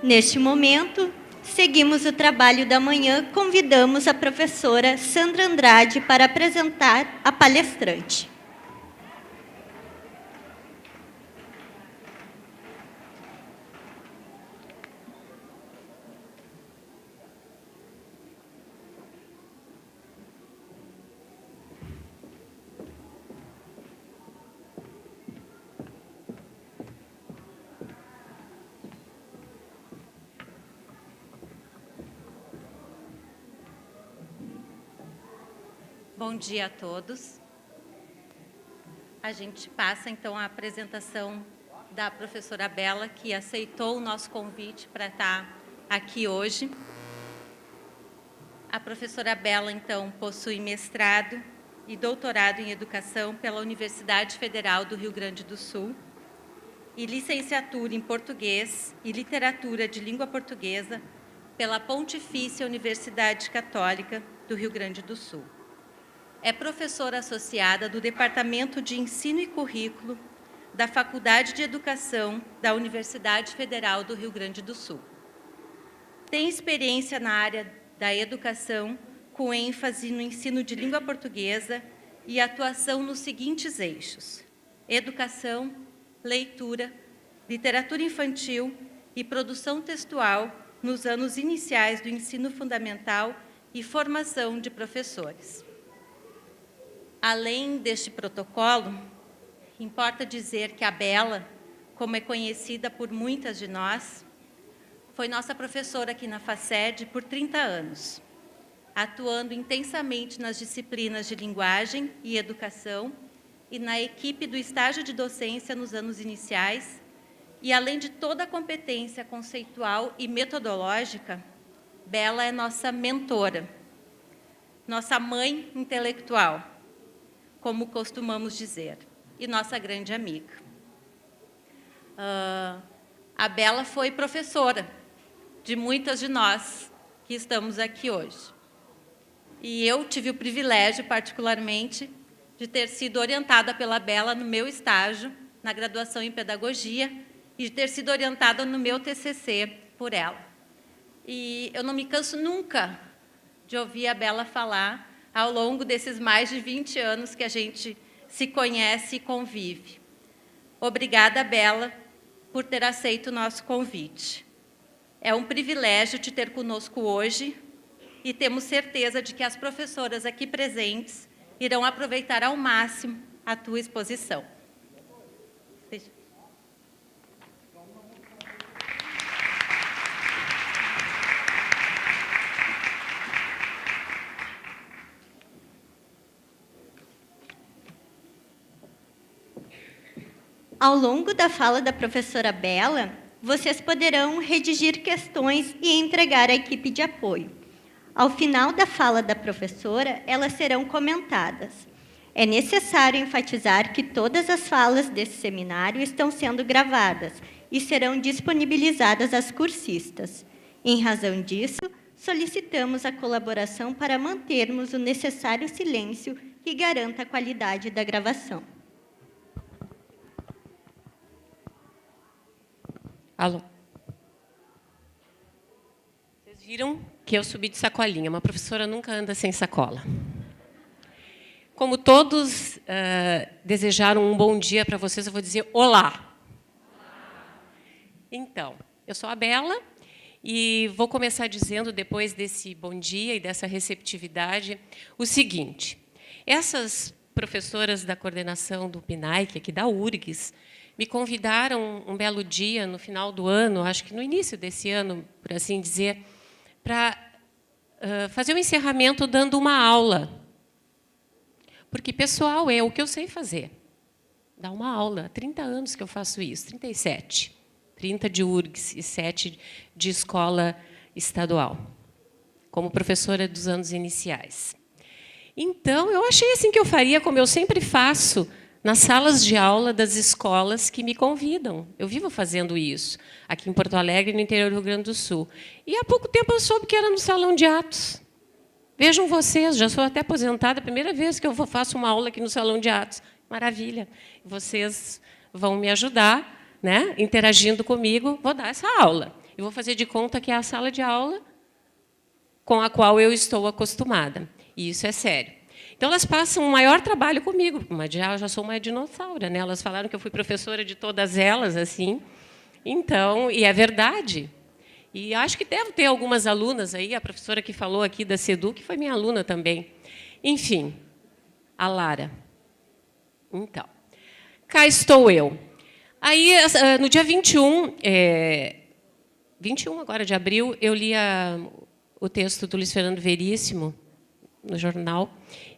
Neste momento, seguimos o trabalho da manhã, convidamos a professora Sandra Andrade para apresentar a palestrante. Bom dia a todos. A gente passa, então, a apresentação da professora Bela, que aceitou o nosso convite para estar aqui hoje. A professora Bela, então, possui mestrado e doutorado em Educação pela Universidade Federal do Rio Grande do Sul e licenciatura em Português e Literatura de Língua Portuguesa pela Pontifícia Universidade Católica do Rio Grande do Sul. É professora associada do Departamento de Ensino e Currículo da Faculdade de Educação da Universidade Federal do Rio Grande do Sul. Tem experiência na área da educação, com ênfase no ensino de língua portuguesa e atuação nos seguintes eixos: educação, leitura, literatura infantil e produção textual nos anos iniciais do ensino fundamental e formação de professores. Além deste protocolo, importa dizer que a Bela, como é conhecida por muitas de nós, foi nossa professora aqui na FACED por 30 anos, atuando intensamente nas disciplinas de linguagem e educação e na equipe do estágio de docência nos anos iniciais, e além de toda a competência conceitual e metodológica, Bela é nossa mentora, nossa mãe intelectual, como costumamos dizer, e nossa grande amiga. A Bela foi professora de muitas de nós que estamos aqui hoje. E eu tive o privilégio, particularmente, de ter sido orientada pela Bela no meu estágio, na graduação em Pedagogia, e de ter sido orientada no meu TCC por ela. E eu não me canso nunca de ouvir a Bela falar ao longo desses mais de 20 anos que a gente se conhece e convive. Obrigada, Bela, por ter aceito o nosso convite. É um privilégio te ter conosco hoje e temos certeza de que as professoras aqui presentes irão aproveitar ao máximo a tua exposição. Ao longo da fala da professora Bela, vocês poderão redigir questões e entregar à equipe de apoio. Ao final da fala da professora, elas serão comentadas. É necessário enfatizar que todas as falas desse seminário estão sendo gravadas e serão disponibilizadas às cursistas. Em razão disso, solicitamos a colaboração para mantermos o necessário silêncio que garanta a qualidade da gravação. Alô? Vocês viram que eu subi de sacolinha. Uma professora nunca anda sem sacola. Como todos desejaram um bom dia para vocês, eu vou dizer olá. Então, eu sou a Bela e vou começar dizendo, depois desse bom dia e dessa receptividade, o seguinte. Essas professoras da coordenação do PNAEC, aqui da URGS, me convidaram um belo dia, no final do ano, acho que no início desse ano, por assim dizer, para fazer um encerramento dando uma aula. Porque, pessoal, é o que eu sei fazer. Dar uma aula. Há 30 anos que eu faço isso, 37. 30 de URGS e 7 de escola estadual, como professora dos anos iniciais. Então, eu achei assim que eu faria, como eu sempre faço, nas salas de aula das escolas que me convidam. Eu vivo fazendo isso, aqui em Porto Alegre, no interior do Rio Grande do Sul. E há pouco tempo eu soube que era no Salão de Atos. Vejam vocês, já sou até aposentada, a primeira vez que eu faço uma aula aqui no Salão de Atos. Maravilha. Vocês vão me ajudar, né, interagindo comigo, vou dar essa aula. Eu vou fazer de conta que é a sala de aula com a qual eu estou acostumada. E isso é sério. Então, elas passam o maior trabalho comigo. Eu já sou uma dinossauro, né? Elas falaram que eu fui professora de todas elas, assim. Então, e é verdade. E acho que deve ter algumas alunas aí, a professora que falou aqui da SEDU, que foi minha aluna também. Enfim, a Lara. Então, cá estou eu. Aí, no dia 21 agora de abril, eu li o texto do Luiz Fernando Veríssimo no jornal,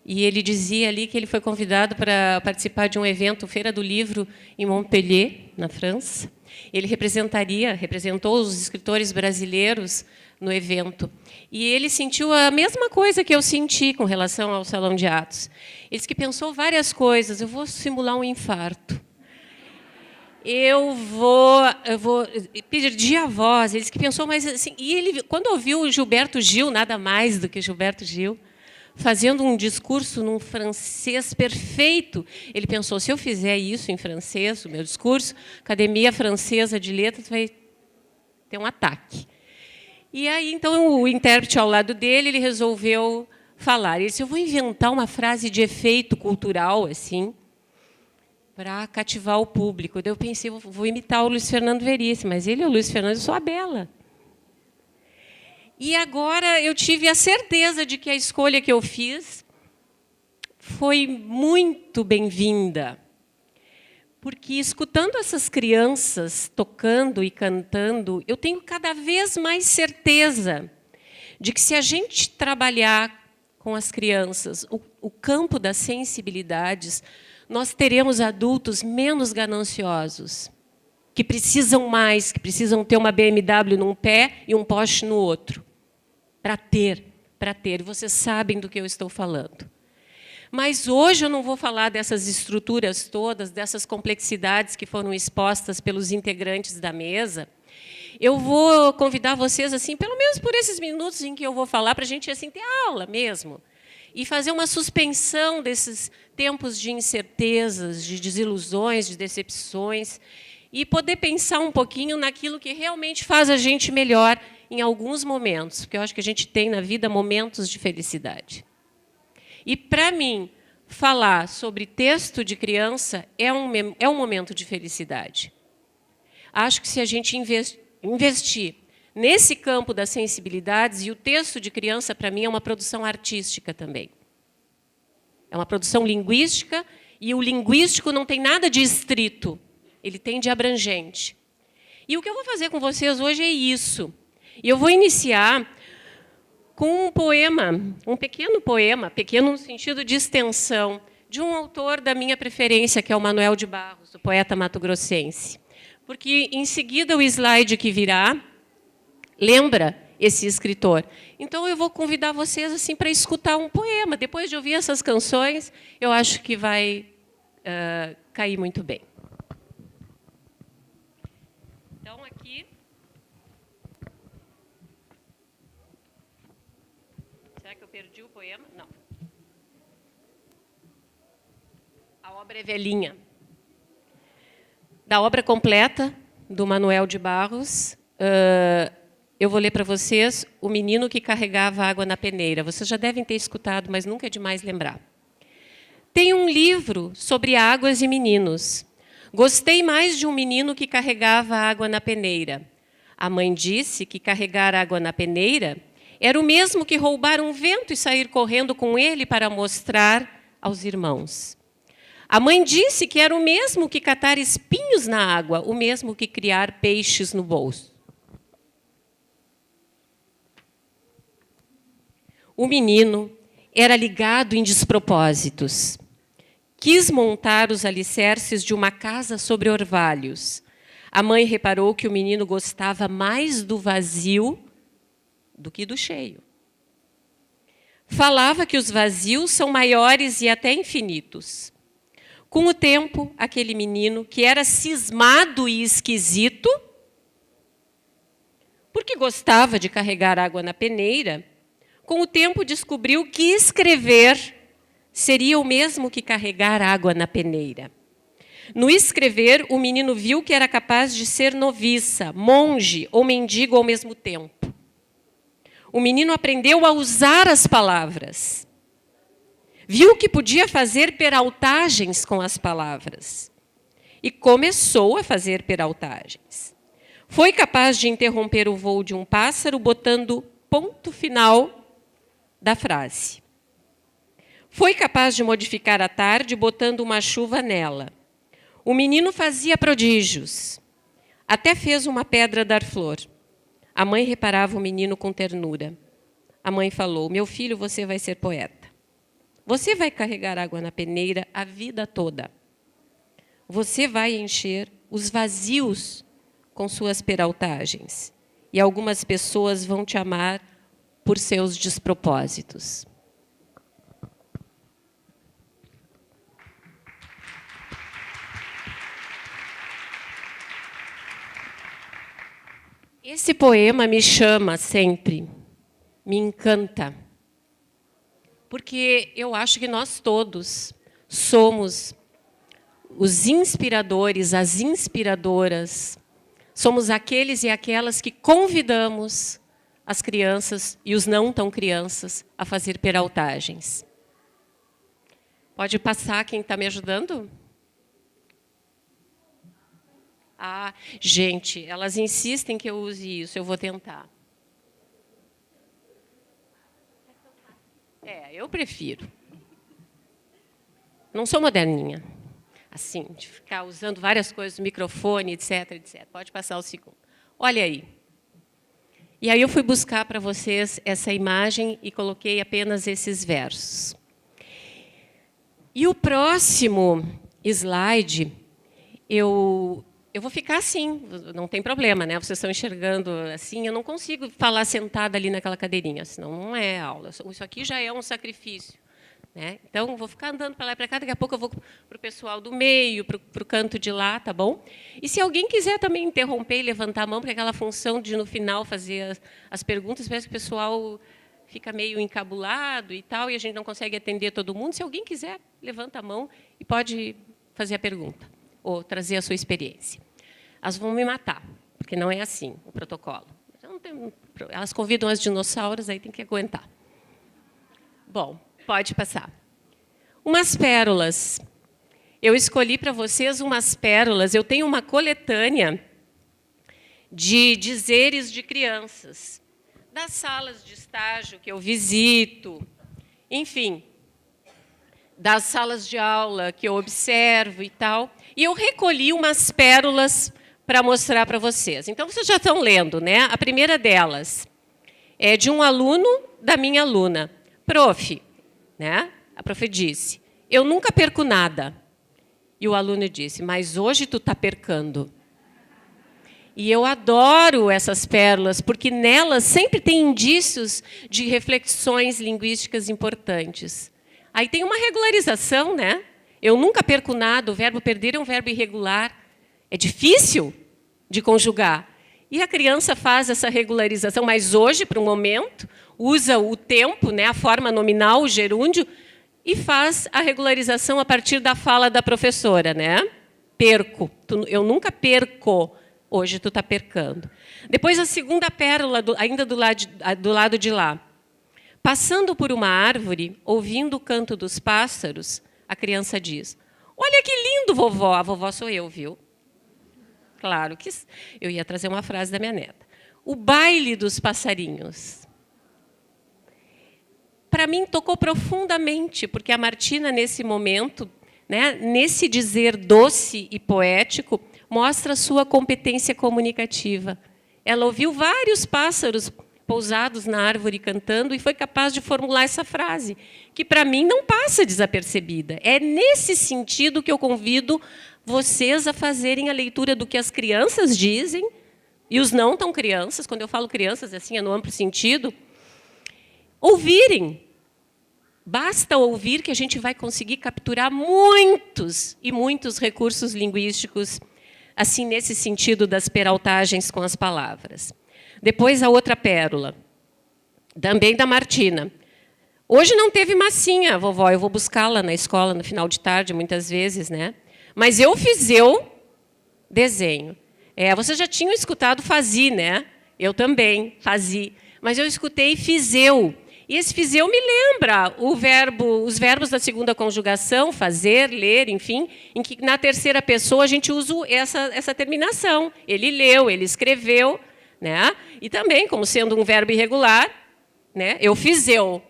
e ele dizia ali que ele foi convidado para participar de um evento, Feira do Livro, em Montpellier, na França. Ele representou os escritores brasileiros no evento. E ele sentiu a mesma coisa que eu senti com relação ao Salão de Atos. Ele disse que pensou várias coisas. Eu vou simular um infarto. Eu vou pedir a voz. Ele disse que pensou, mas assim, e ele, quando ouviu o Gilberto Gil, nada mais do que Gilberto Gil, fazendo um discurso num francês perfeito, ele pensou, se eu fizer isso em francês, o meu discurso, a Academia Francesa de Letras vai ter um ataque. E aí, então, o intérprete ao lado dele, ele resolveu falar. Ele disse, eu vou inventar uma frase de efeito cultural, assim, para cativar o público. Daí eu pensei, vou imitar o Luiz Fernando Veríssimo, mas ele é o Luiz Fernando, eu sou a Bela. E agora eu tive a certeza de que a escolha que eu fiz foi muito bem-vinda. Porque, escutando essas crianças tocando e cantando, eu tenho cada vez mais certeza de que, se a gente trabalhar com as crianças o campo das sensibilidades, nós teremos adultos menos gananciosos, que precisam mais, que precisam ter uma BMW num pé e um Porsche no outro, para ter. E vocês sabem do que eu estou falando. Mas hoje eu não vou falar dessas estruturas todas, dessas complexidades que foram expostas pelos integrantes da mesa. Eu vou convidar vocês, assim, pelo menos por esses minutos em que eu vou falar, para a gente assim, ter aula mesmo, e fazer uma suspensão desses tempos de incertezas, de desilusões, de decepções, e poder pensar um pouquinho naquilo que realmente faz a gente melhor em alguns momentos, porque eu acho que a gente tem na vida momentos de felicidade. E, para mim, falar sobre texto de criança é um momento de felicidade. Acho que, se a gente investir nesse campo das sensibilidades, e o texto de criança, para mim, é uma produção artística também. É uma produção linguística, e o linguístico não tem nada de estrito, ele tem de abrangente. E o que eu vou fazer com vocês hoje é isso. E eu vou iniciar com um poema, um pequeno poema, pequeno no sentido de extensão, de um autor da minha preferência, que é o Manuel de Barros, o poeta mato-grossense. Porque, em seguida, o slide que virá lembra esse escritor. Então, eu vou convidar vocês assim para escutar um poema. Depois de ouvir essas canções, eu acho que vai cair muito bem. Então, aqui... Será que eu perdi o poema? Não. A obra é velhinha. Da obra completa, do Manuel de Barros, eu vou ler para vocês O Menino que Carregava Água na Peneira. Vocês já devem ter escutado, mas nunca é demais lembrar. Tem um livro sobre águas e meninos. Gostei mais de um menino que carregava água na peneira. A mãe disse que carregar água na peneira era o mesmo que roubar um vento e sair correndo com ele para mostrar aos irmãos. A mãe disse que era o mesmo que catar espinhos na água, o mesmo que criar peixes no bolso. O menino era ligado em despropósitos. Quis montar os alicerces de uma casa sobre orvalhos. A mãe reparou que o menino gostava mais do vazio do que do cheio. Falava que os vazios são maiores e até infinitos. Com o tempo, aquele menino, que era cismado e esquisito, porque gostava de carregar água na peneira, com o tempo descobriu que escrever seria o mesmo que carregar água na peneira. No escrever, o menino viu que era capaz de ser noviça, monge ou mendigo ao mesmo tempo. O menino aprendeu a usar as palavras. Viu que podia fazer peraltagens com as palavras. E começou a fazer peraltagens. Foi capaz de interromper o voo de um pássaro botando ponto final da frase. Foi capaz de modificar a tarde botando uma chuva nela. O menino fazia prodígios. Até fez uma pedra dar flor. A mãe reparava o menino com ternura. A mãe falou: meu filho, você vai ser poeta. Você vai carregar água na peneira a vida toda. Você vai encher os vazios com suas peraltagens. E algumas pessoas vão te amar por seus despropósitos. Esse poema me chama sempre, me encanta, porque eu acho que nós todos somos os inspiradores, as inspiradoras, somos aqueles e aquelas que convidamos as crianças e os não tão crianças a fazer peraltagens. Pode passar quem está me ajudando? Ah, gente, elas insistem que eu use isso, eu vou tentar. Eu prefiro. Não sou moderninha, assim, de ficar usando várias coisas, microfone, etc, etc. Pode passar o segundo. Olha aí. E aí eu fui buscar para vocês essa imagem e coloquei apenas esses versos. E o próximo slide, eu vou ficar assim, não tem problema, né? Vocês estão enxergando assim, eu não consigo falar sentada ali naquela cadeirinha, senão não é aula. Isso aqui já é um sacrifício, né? Então, vou ficar andando para lá e para cá, daqui a pouco eu vou para o pessoal do meio, para o canto de lá, tá bom? E se alguém quiser também interromper e levantar a mão, porque aquela função de, no final, fazer as perguntas, parece que o pessoal fica meio encabulado e tal, e a gente não consegue atender todo mundo. Se alguém quiser, levanta a mão e pode fazer a pergunta, ou trazer a sua experiência. Elas vão me matar, porque não é assim o protocolo. Elas convidam as dinossauros, aí tem que aguentar. Bom, pode passar. Umas pérolas. Eu escolhi para vocês umas pérolas. Eu tenho uma coletânea de dizeres de crianças, das salas de estágio que eu visito, enfim, das salas de aula que eu observo e tal. E eu recolhi umas pérolas para mostrar para vocês. Então, vocês já estão lendo, né? A primeira delas é de um aluno da minha aluna. Prof, né? A prof disse, eu nunca perco nada. E o aluno disse, mas hoje tu está percando. E eu adoro essas pérolas, porque nelas sempre tem indícios de reflexões linguísticas importantes. Aí tem uma regularização, né? Eu nunca perco nada, o verbo perder é um verbo irregular. É difícil de conjugar. E a criança faz essa regularização, mas hoje, para o momento, usa o tempo, né, a forma nominal, o gerúndio, e faz a regularização a partir da fala da professora, né? Perco. Eu nunca perco. Hoje tu está percando. Depois, a segunda pérola, ainda do lado de lá. Passando por uma árvore, ouvindo o canto dos pássaros, a criança diz, olha que lindo, vovó. A vovó sou eu, viu? Claro que eu ia trazer uma frase da minha neta. O baile dos passarinhos. Para mim, tocou profundamente, porque a Martina, nesse momento, né, nesse dizer doce e poético, mostra a sua competência comunicativa. Ela ouviu vários pássaros pousados na árvore cantando e foi capaz de formular essa frase, que, para mim, não passa desapercebida. É nesse sentido que eu convido vocês a fazerem a leitura do que as crianças dizem, e os não tão crianças, quando eu falo crianças, assim, é no amplo sentido, ouvirem. Basta ouvir que a gente vai conseguir capturar muitos e muitos recursos linguísticos, assim, nesse sentido das peraltagens com as palavras. Depois, a outra pérola, também da Martina. Hoje não teve massinha, vovó, eu vou buscá-la na escola no final de tarde, muitas vezes, né? Mas eu fiz eu desenho. Vocês já tinham escutado fazi, né? Eu também, fazi. Mas eu escutei fiz eu. E esse fiz eu me lembra os verbos da segunda conjugação, fazer, ler, enfim, em que na terceira pessoa a gente usa essa terminação. Ele leu, ele escreveu, né? E também, como sendo um verbo irregular, né? Eu fiz eu.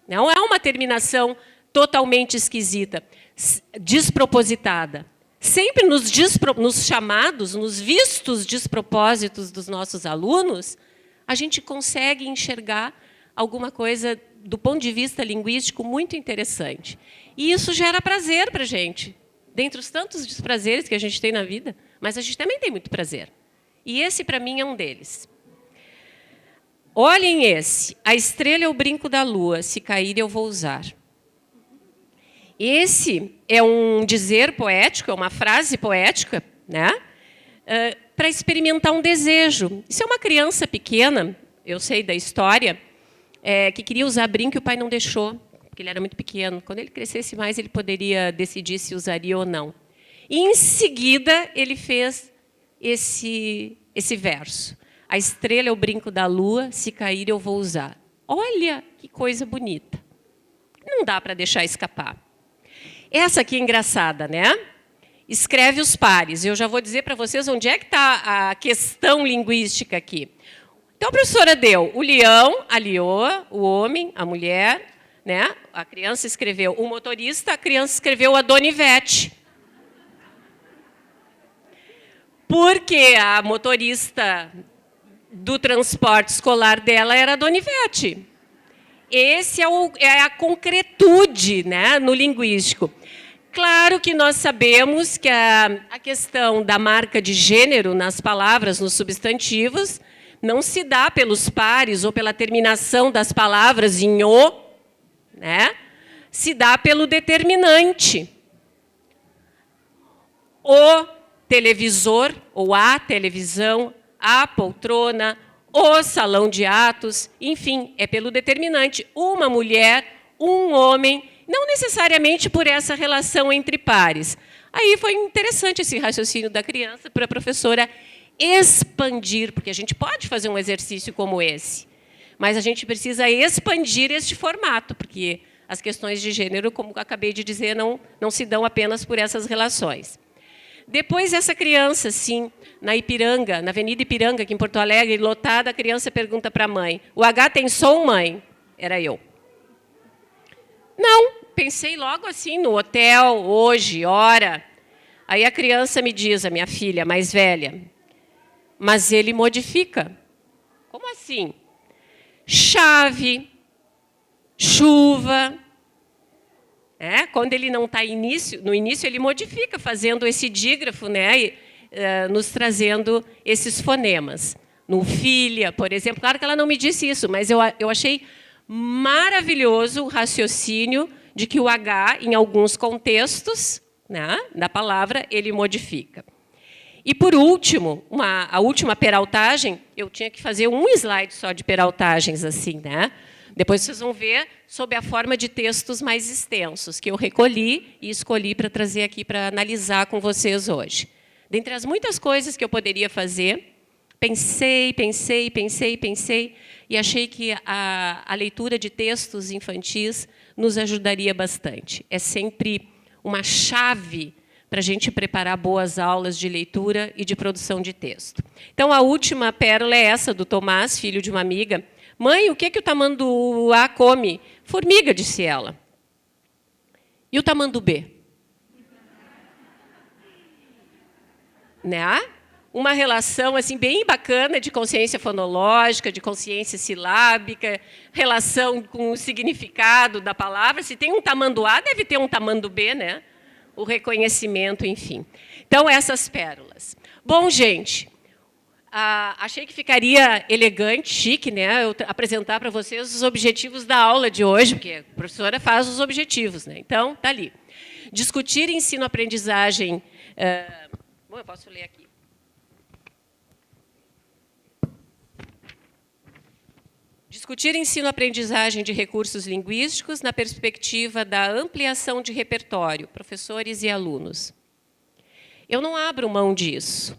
Não é uma terminação totalmente esquisita, despropositada. Sempre nos chamados, nos vistos despropósitos dos nossos alunos, a gente consegue enxergar alguma coisa, do ponto de vista linguístico, muito interessante. E isso gera prazer para a gente. Dentre os tantos desprazeres que a gente tem na vida, mas a gente também tem muito prazer. E esse, para mim, é um deles. Olhem esse. A estrela é o brinco da lua, se cair eu vou usar. Esse é um dizer poético, é uma frase poética, né? Para experimentar um desejo. Isso é uma criança pequena, eu sei da história, que queria usar brinco e o pai não deixou, porque ele era muito pequeno. Quando ele crescesse mais, ele poderia decidir se usaria ou não. E, em seguida, ele fez esse verso. A estrela é o brinco da lua, se cair eu vou usar. Olha que coisa bonita. Não dá para deixar escapar. Essa aqui é engraçada, né? Escreve os pares. Eu já vou dizer para vocês onde é que está a questão linguística aqui. Então, a professora deu o leão, a leoa, o homem, a mulher, né? A criança escreveu o motorista, a criança escreveu a Dona Ivete. Porque a motorista do transporte escolar dela era a Dona Ivete. Esse é a concretude, né, no linguístico. Claro que nós sabemos que a questão da marca de gênero nas palavras, nos substantivos, não se dá pelos pares ou pela terminação das palavras em o, né? Se dá pelo determinante. O televisor, ou a televisão, a poltrona, o salão de atos, enfim, é pelo determinante. Uma mulher, um homem, não necessariamente por essa relação entre pares. Aí foi interessante esse raciocínio da criança para a professora expandir, porque a gente pode fazer um exercício como esse, mas a gente precisa expandir este formato, porque as questões de gênero, como acabei de dizer, não se dão apenas por essas relações. Depois, essa criança, sim, na Ipiranga, na Avenida Ipiranga, aqui em Porto Alegre, lotada, a criança pergunta para a mãe, o H tem som, mãe? Era eu. Não, pensei logo assim, no hotel, hoje, hora. Aí a criança me diz, a minha filha mais velha, mas ele modifica. Como assim? Chave, chuva. Quando ele não está no início, ele modifica, fazendo esse dígrafo, né, nos trazendo esses fonemas. No filha, por exemplo, claro que ela não me disse isso, mas eu achei maravilhoso o raciocínio de que o H, em alguns contextos, né, da palavra, ele modifica. E, por último, a última peraltagem, eu tinha que fazer um slide só de peraltagens, assim, né? Depois vocês vão ver sob a forma de textos mais extensos, que eu recolhi e escolhi para trazer aqui para analisar com vocês hoje. Dentre as muitas coisas que eu poderia fazer, pensei, e achei que a leitura de textos infantis nos ajudaria bastante. É sempre uma chave para a gente preparar boas aulas de leitura e de produção de texto. Então, a última pérola é essa, do Tomás, filho de uma amiga. Mãe, o que o tamanduá come? Formiga, disse ela. E o tamanduá? Né? Uma relação assim, bem bacana de consciência fonológica, de consciência silábica, relação com o significado da palavra. Se tem um tamanduá, deve ter um tamandubê, né? O reconhecimento, enfim. Então, essas pérolas. Bom, gente, achei que ficaria elegante, chique, né, eu apresentar para vocês os objetivos da aula de hoje, porque a professora faz os objetivos, né? Então, está ali. Discutir ensino-aprendizagem... bom, eu posso ler aqui. Discutir ensino-aprendizagem de recursos linguísticos na perspectiva da ampliação de repertório, professores e alunos. eu não abro mão disso.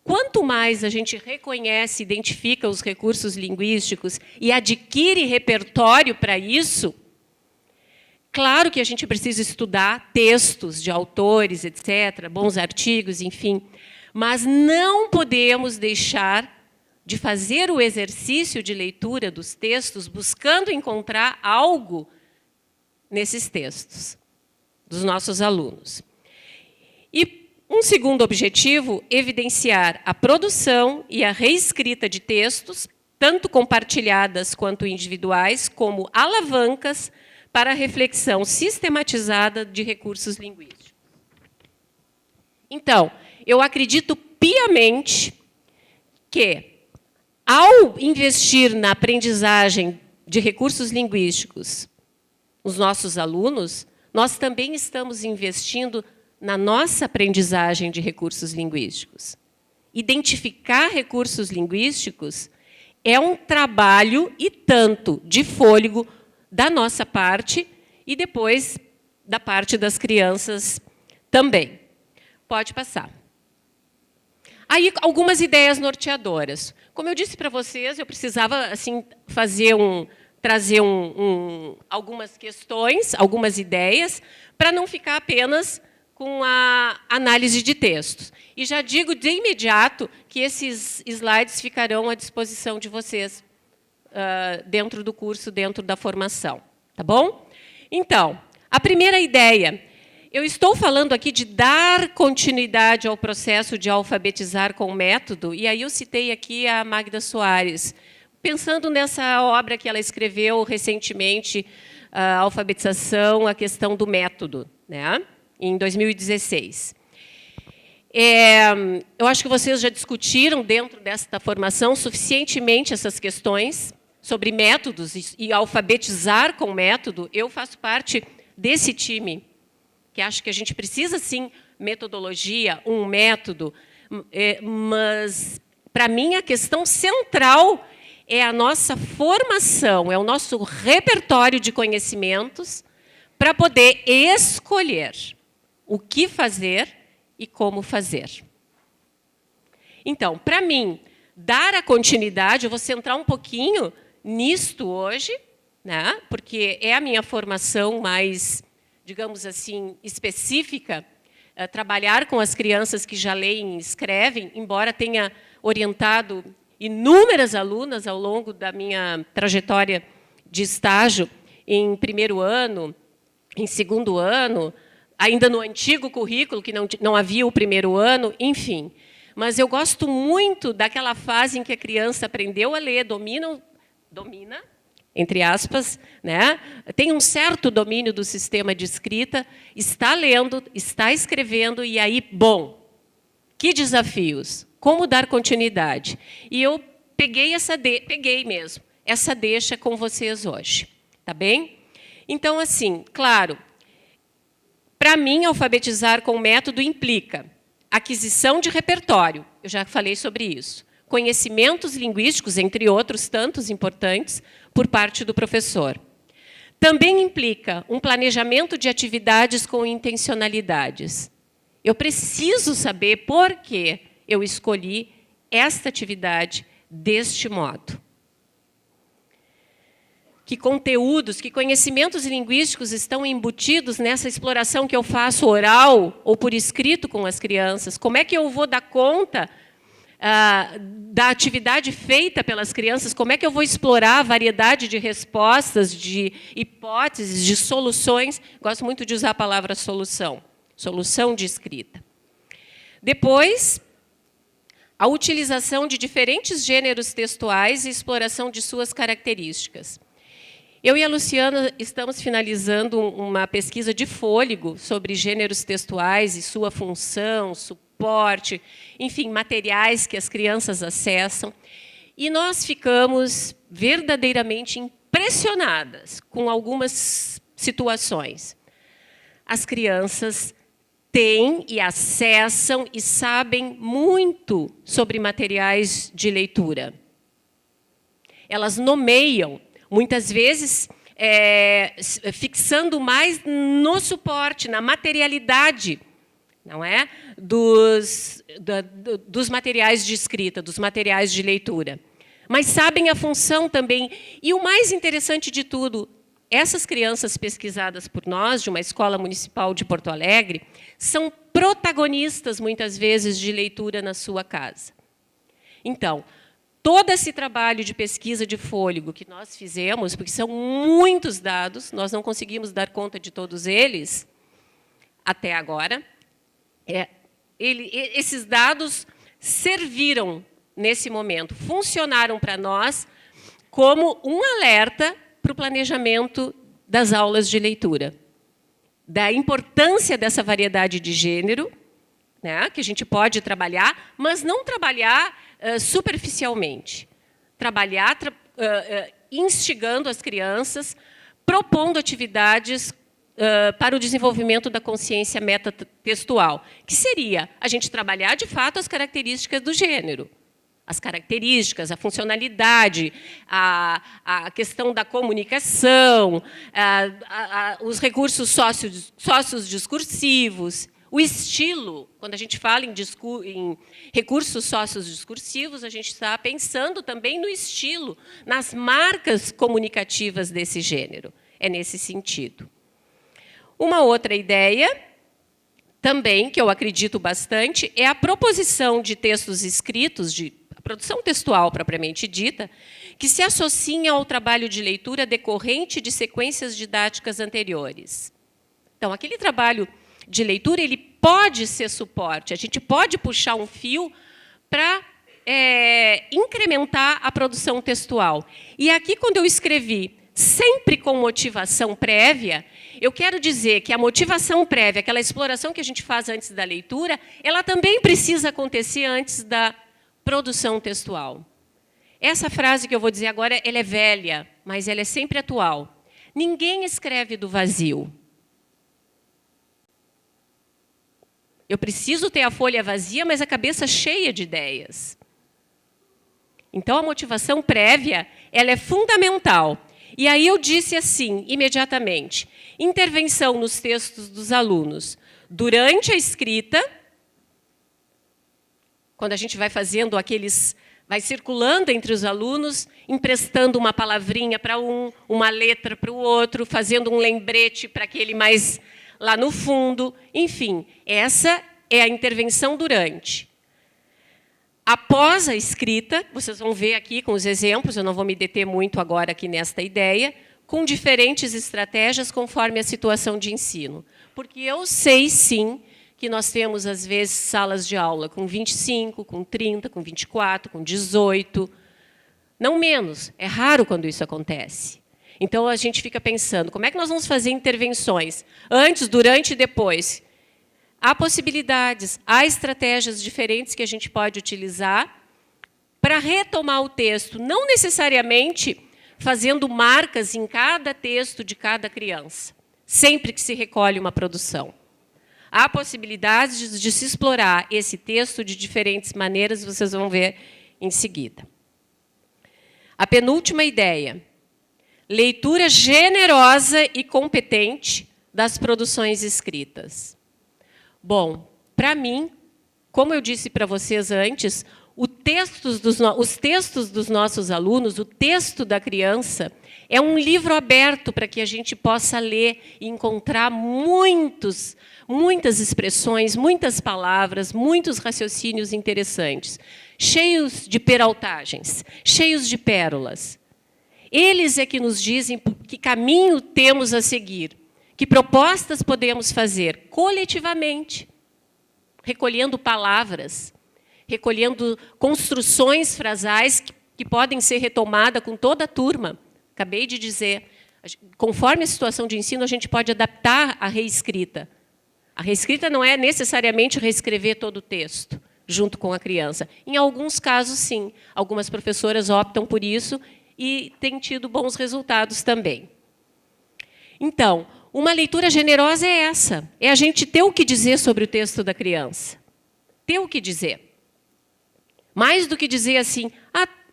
Quanto mais a gente reconhece, identifica os recursos linguísticos e adquire repertório para isso, claro que a gente precisa estudar textos de autores, etc., bons artigos, enfim, mas não podemos deixar de fazer o exercício de leitura dos textos, buscando encontrar algo nesses textos dos nossos alunos. E um segundo objetivo, evidenciar a produção e a reescrita de textos, tanto compartilhadas quanto individuais, como alavancas para a reflexão sistematizada de recursos linguísticos. Então, eu acredito piamente que, ao investir na aprendizagem de recursos linguísticos, os nossos alunos, nós também estamos investindo na nossa aprendizagem de recursos linguísticos. Identificar recursos linguísticos é um trabalho e tanto de fôlego da nossa parte e depois da parte das crianças também. Pode passar. Aí, algumas ideias norteadoras. Como eu disse para vocês, eu precisava assim, trazer algumas questões, algumas ideias, para não ficar apenas com a análise de textos. E já digo de imediato que esses slides ficarão à disposição de vocês dentro do curso, dentro da formação. Tá bom? Então, a primeira ideia. Eu estou falando aqui de dar continuidade ao processo de alfabetizar com método, e aí eu citei aqui a Magda Soares, pensando nessa obra que ela escreveu recentemente, a alfabetização, a questão do método, né? Em 2016. Eu acho que vocês já discutiram dentro desta formação suficientemente essas questões sobre métodos e alfabetizar com método. Eu faço parte desse time, que acho que a gente precisa, sim, metodologia, um método, mas, para mim, a questão central é a nossa formação, é o nosso repertório de conhecimentos para poder escolher o que fazer e como fazer. Então, para mim, dar a continuidade, eu vou centrar um pouquinho nisto hoje, né? Porque é a minha formação mais, digamos assim, específica, trabalhar com as crianças que já leem e escrevem, embora tenha orientado inúmeras alunas ao longo da minha trajetória de estágio, em primeiro ano, em segundo ano, ainda no antigo currículo, que não havia o primeiro ano, enfim. Mas eu gosto muito daquela fase em que a criança aprendeu a ler, domina, entre aspas, né? Tem um certo domínio do sistema de escrita, está lendo, está escrevendo, e aí, bom, que desafios? Como dar continuidade? E eu peguei mesmo essa deixa com vocês hoje, tá bem? Então, assim, claro, para mim, alfabetizar com método implica aquisição de repertório, eu já falei sobre isso, conhecimentos linguísticos, entre outros tantos importantes, por parte do professor. Também implica um planejamento de atividades com intencionalidades. Eu preciso saber por que eu escolhi esta atividade deste modo. Que conteúdos, que conhecimentos linguísticos estão embutidos nessa exploração que eu faço oral ou por escrito com as crianças? Como é que eu vou dar conta da atividade feita pelas crianças? Como é que eu vou explorar a variedade de respostas, de hipóteses, de soluções? Gosto muito de usar a palavra solução. Solução de escrita. Depois, a utilização de diferentes gêneros textuais e exploração de suas características. Eu e a Luciana estamos finalizando uma pesquisa de fôlego sobre gêneros textuais e sua função, suporte, enfim, materiais que as crianças acessam. E nós ficamos verdadeiramente impressionadas com algumas situações. As crianças têm e acessam e sabem muito sobre materiais de leitura. Elas nomeiam, muitas vezes, fixando mais no suporte, na materialidade, não é? Dos materiais de escrita, dos materiais de leitura. Mas sabem a função também. E o mais interessante de tudo, essas crianças pesquisadas por nós, de uma escola municipal de Porto Alegre, são protagonistas, muitas vezes, de leitura na sua casa. Então, todo esse trabalho de pesquisa de fôlego que nós fizemos, porque são muitos dados, nós não conseguimos dar conta de todos eles até agora, esses dados serviram, nesse momento, funcionaram para nós como um alerta para o planejamento das aulas de leitura, da importância dessa variedade de gênero, né, que a gente pode trabalhar, mas não trabalhar superficialmente. Trabalhar instigando as crianças, propondo atividades para o desenvolvimento da consciência metatextual, que seria a gente trabalhar, de fato, as características do gênero. As características, a funcionalidade, a questão da comunicação, os recursos sociodiscursivos, o estilo. Quando a gente fala em recursos sociodiscursivos, a gente está pensando também no estilo, nas marcas comunicativas desse gênero. É nesse sentido. Uma outra ideia, também, que eu acredito bastante, é a proposição de textos escritos, de produção textual propriamente dita, que se associa ao trabalho de leitura decorrente de sequências didáticas anteriores. Então, aquele trabalho de leitura ele pode ser suporte, a gente pode puxar um fio para incrementar a produção textual. E aqui, quando eu escrevi sempre com motivação prévia, eu quero dizer que a motivação prévia, aquela exploração que a gente faz antes da leitura, ela também precisa acontecer antes da produção textual. Essa frase que eu vou dizer agora, ela é velha, mas ela é sempre atual. Ninguém escreve do vazio. Eu preciso ter a folha vazia, mas a cabeça cheia de ideias. Então, a motivação prévia, ela é fundamental. E aí eu disse assim, imediatamente, intervenção nos textos dos alunos durante a escrita, quando a gente vai fazendo vai circulando entre os alunos, emprestando uma palavrinha para um, uma letra para o outro, fazendo um lembrete para aquele mais lá no fundo. Enfim, essa é a intervenção durante. Após a escrita, vocês vão ver aqui com os exemplos, eu não vou me deter muito agora aqui nesta ideia, com diferentes estratégias conforme a situação de ensino. Porque eu sei, sim, que nós temos, às vezes, salas de aula com 25, com 30, com 24, com 18. Não menos. É raro quando isso acontece. Então, a gente fica pensando, como é que nós vamos fazer intervenções? Antes, durante e depois. Há possibilidades, há estratégias diferentes que a gente pode utilizar para retomar o texto, não necessariamente fazendo marcas em cada texto de cada criança, sempre que se recolhe uma produção. Há possibilidades de se explorar esse texto de diferentes maneiras, vocês vão ver em seguida. A penúltima ideia, leitura generosa e competente das produções escritas. Bom, para mim, como eu disse para vocês antes, os textos dos nossos alunos, o texto da criança, é um livro aberto para que a gente possa ler e encontrar muitas expressões, muitas palavras, muitos raciocínios interessantes, cheios de peraltagens, cheios de pérolas. Eles é que nos dizem que caminho temos a seguir, que propostas podemos fazer coletivamente, recolhendo palavras, recolhendo construções frasais que podem ser retomadas com toda a turma. Acabei de dizer, conforme a situação de ensino, a gente pode adaptar a reescrita. A reescrita não é necessariamente reescrever todo o texto junto com a criança. Em alguns casos, sim. Algumas professoras optam por isso e têm tido bons resultados também. Então, uma leitura generosa é essa. É a gente ter o que dizer sobre o texto da criança. Ter o que dizer. Mais do que dizer assim,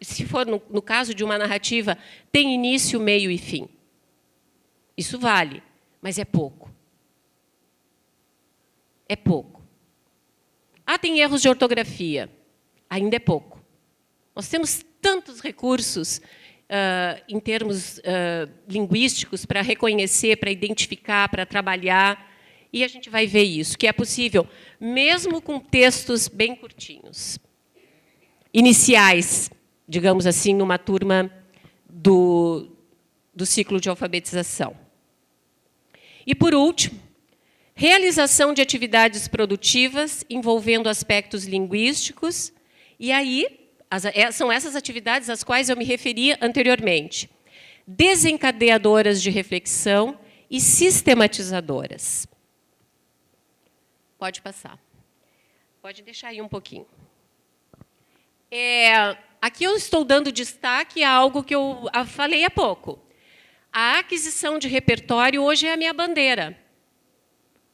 se for no caso de uma narrativa, tem início, meio e fim. Isso vale, mas é pouco. É pouco. tem erros de ortografia. Ainda é pouco. Nós temos tantos recursos em termos linguísticos para reconhecer, para identificar, para trabalhar, e a gente vai ver isso, que é possível, mesmo com textos bem curtinhos, iniciais, digamos assim, numa turma do ciclo de alfabetização. E, por último, realização de atividades produtivas envolvendo aspectos linguísticos, e aí são essas atividades às quais eu me referi anteriormente, desencadeadoras de reflexão e sistematizadoras. Pode passar. Pode deixar aí um pouquinho. Aqui eu estou dando destaque a algo que eu falei há pouco. A aquisição de repertório hoje é a minha bandeira.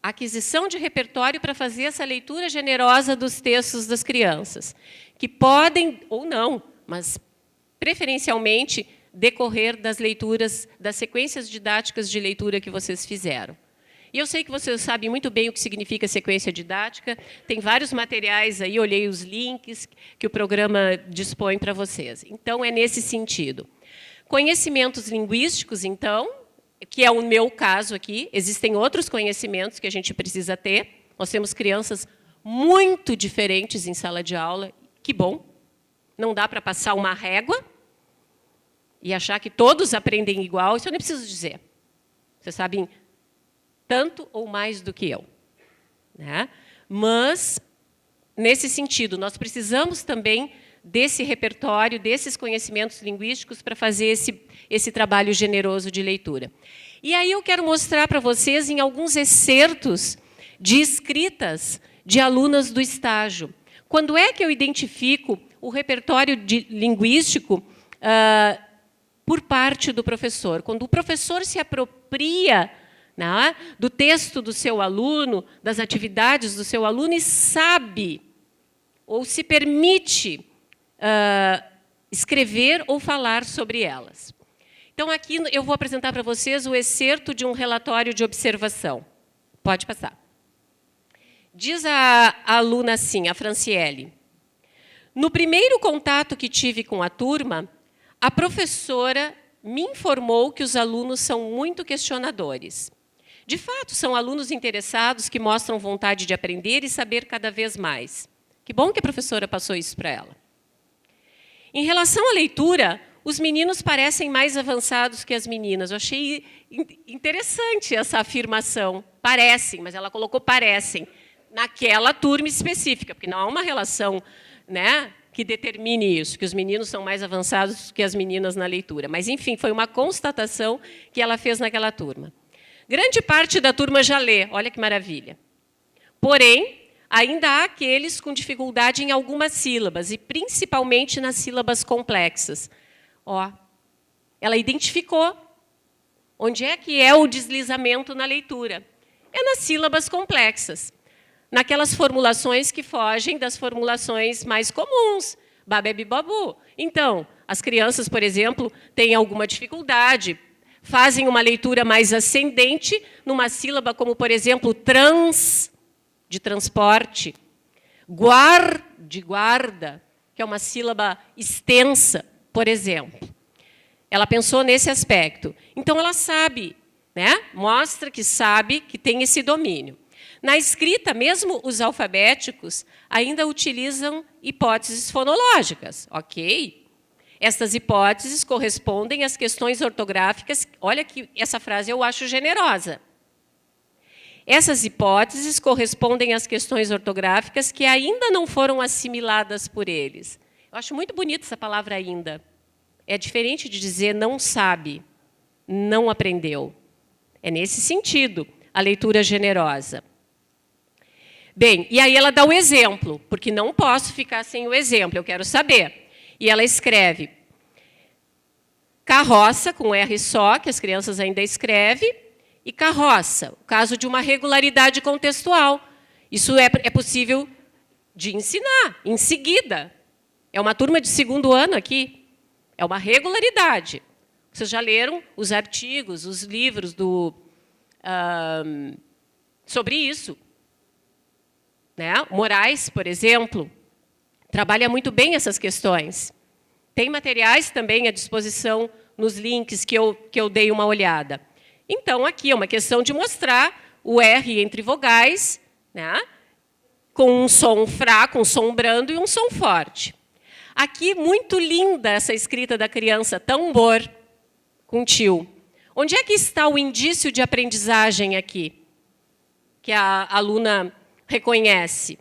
A aquisição de repertório para fazer essa leitura generosa dos textos das crianças, que podem, ou não, mas preferencialmente decorrer das leituras, das sequências didáticas de leitura que vocês fizeram. E eu sei que vocês sabem muito bem o que significa sequência didática, tem vários materiais aí, olhei os links que o programa dispõe para vocês. Então, é nesse sentido. Conhecimentos linguísticos, então, que é o meu caso aqui, existem outros conhecimentos que a gente precisa ter. Nós temos crianças muito diferentes em sala de aula, que bom. Não dá para passar uma régua e achar que todos aprendem igual, isso eu nem preciso dizer. Vocês sabem tanto ou mais do que eu, né? Mas, nesse sentido, nós precisamos também desse repertório, desses conhecimentos linguísticos para fazer esse trabalho generoso de leitura. E aí eu quero mostrar para vocês em alguns excertos de escritas de alunas do estágio. Quando é que eu identifico o repertório linguístico por parte do professor? Quando o professor se apropria, né, do texto do seu aluno, das atividades do seu aluno, e sabe, ou se permite, escrever ou falar sobre elas. Então, aqui eu vou apresentar para vocês o excerto de um relatório de observação. Pode passar. Diz a aluna assim, a Franciele: no primeiro contato que tive com a turma, a professora me informou que os alunos são muito questionadores. De fato, são alunos interessados que mostram vontade de aprender e saber cada vez mais. Que bom que a professora passou isso para ela. Em relação à leitura, os meninos parecem mais avançados que as meninas. Eu achei interessante essa afirmação. Parecem, mas ela colocou parecem, naquela turma específica, porque não há uma relação, né, que determine isso, que os meninos são mais avançados que as meninas na leitura. Mas, enfim, foi uma constatação que ela fez naquela turma. Grande parte da turma já lê, olha que maravilha. Porém, ainda há aqueles com dificuldade em algumas sílabas, e principalmente nas sílabas complexas. Ela identificou onde é que é o deslizamento na leitura. É nas sílabas complexas, naquelas formulações que fogem das formulações mais comuns, babebi babu. Então, as crianças, por exemplo, têm alguma dificuldade, fazem uma leitura mais ascendente numa sílaba como, por exemplo, trans, de transporte, guar, de guarda, que é uma sílaba extensa, por exemplo. Ela pensou nesse aspecto. Então, ela sabe, né? Mostra que sabe que tem esse domínio. Na escrita, mesmo os alfabéticos ainda utilizam hipóteses fonológicas, ok? Estas hipóteses correspondem às questões ortográficas. Olha que essa frase eu acho generosa. Essas hipóteses correspondem às questões ortográficas que ainda não foram assimiladas por eles. Eu acho muito bonita essa palavra ainda. É diferente de dizer não sabe, não aprendeu. É nesse sentido a leitura generosa. Bem, e aí ela dá o exemplo, porque não posso ficar sem o exemplo, eu quero saber. E ela escreve carroça, com R só, que as crianças ainda escrevem, e carroça, o caso de uma regularidade contextual. Isso é possível de ensinar, em seguida. É uma turma de segundo ano aqui. É uma regularidade. Vocês já leram os artigos, os livros sobre isso. né? Moraes, por exemplo, trabalha muito bem essas questões. Tem materiais também à disposição nos links que eu dei uma olhada. Então, aqui é uma questão de mostrar o R entre vogais, né? Com um som fraco, um som brando e um som forte. Aqui, muito linda essa escrita da criança, tambor, com tio. Onde é que está o indício de aprendizagem aqui, que a aluna reconhece?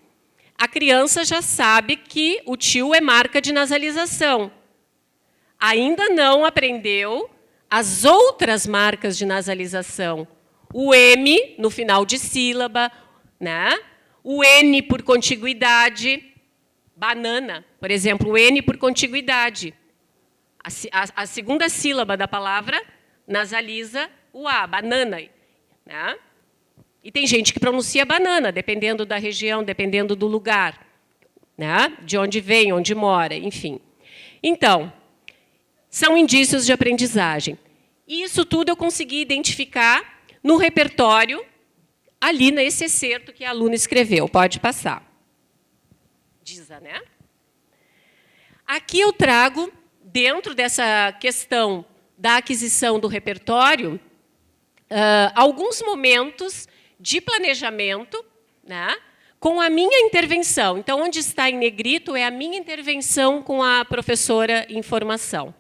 A criança já sabe que o tio é marca de nasalização. Ainda não aprendeu as outras marcas de nasalização. O M no final de sílaba, né? O N por contiguidade, banana, por exemplo, o N por contiguidade. A segunda sílaba da palavra nasaliza o A, banana. Né? E tem gente que pronuncia banana, dependendo da região, dependendo do lugar, né? De onde vem, onde mora, enfim. Então, são indícios de aprendizagem. E isso tudo eu consegui identificar no repertório, ali nesse excerto que a aluna escreveu. Pode passar. Diza, né? Aqui eu trago, dentro dessa questão da aquisição do repertório, alguns momentos de planejamento, né, com a minha intervenção. Então, onde está em negrito é a minha intervenção com a professora em formação.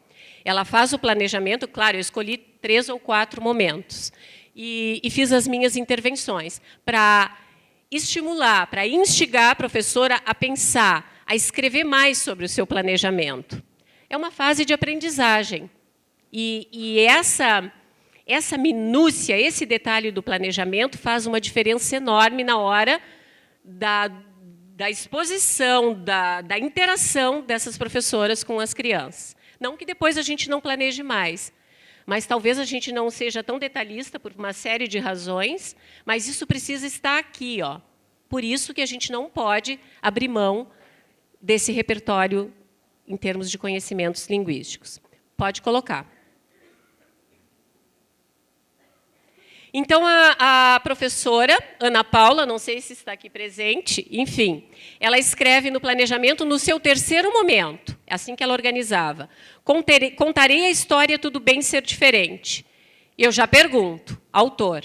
Ela faz o planejamento, claro, eu escolhi 3 ou 4 momentos. E fiz as minhas intervenções para estimular, para instigar a professora a pensar, a escrever mais sobre o seu planejamento. É uma fase de aprendizagem. E essa minúcia, esse detalhe do planejamento faz uma diferença enorme na hora da exposição, da interação dessas professoras com as crianças. Não que depois a gente não planeje mais, mas talvez a gente não seja tão detalhista por uma série de razões, mas isso precisa estar aqui, ó. Por isso que a gente não pode abrir mão desse repertório em termos de conhecimentos linguísticos. Pode colocar. Então, a professora Ana Paula, não sei se está aqui presente, enfim, ela escreve no planejamento no seu terceiro momento, é assim que ela organizava. Contarei a história Tudo Bem Ser Diferente. Eu já pergunto, autor,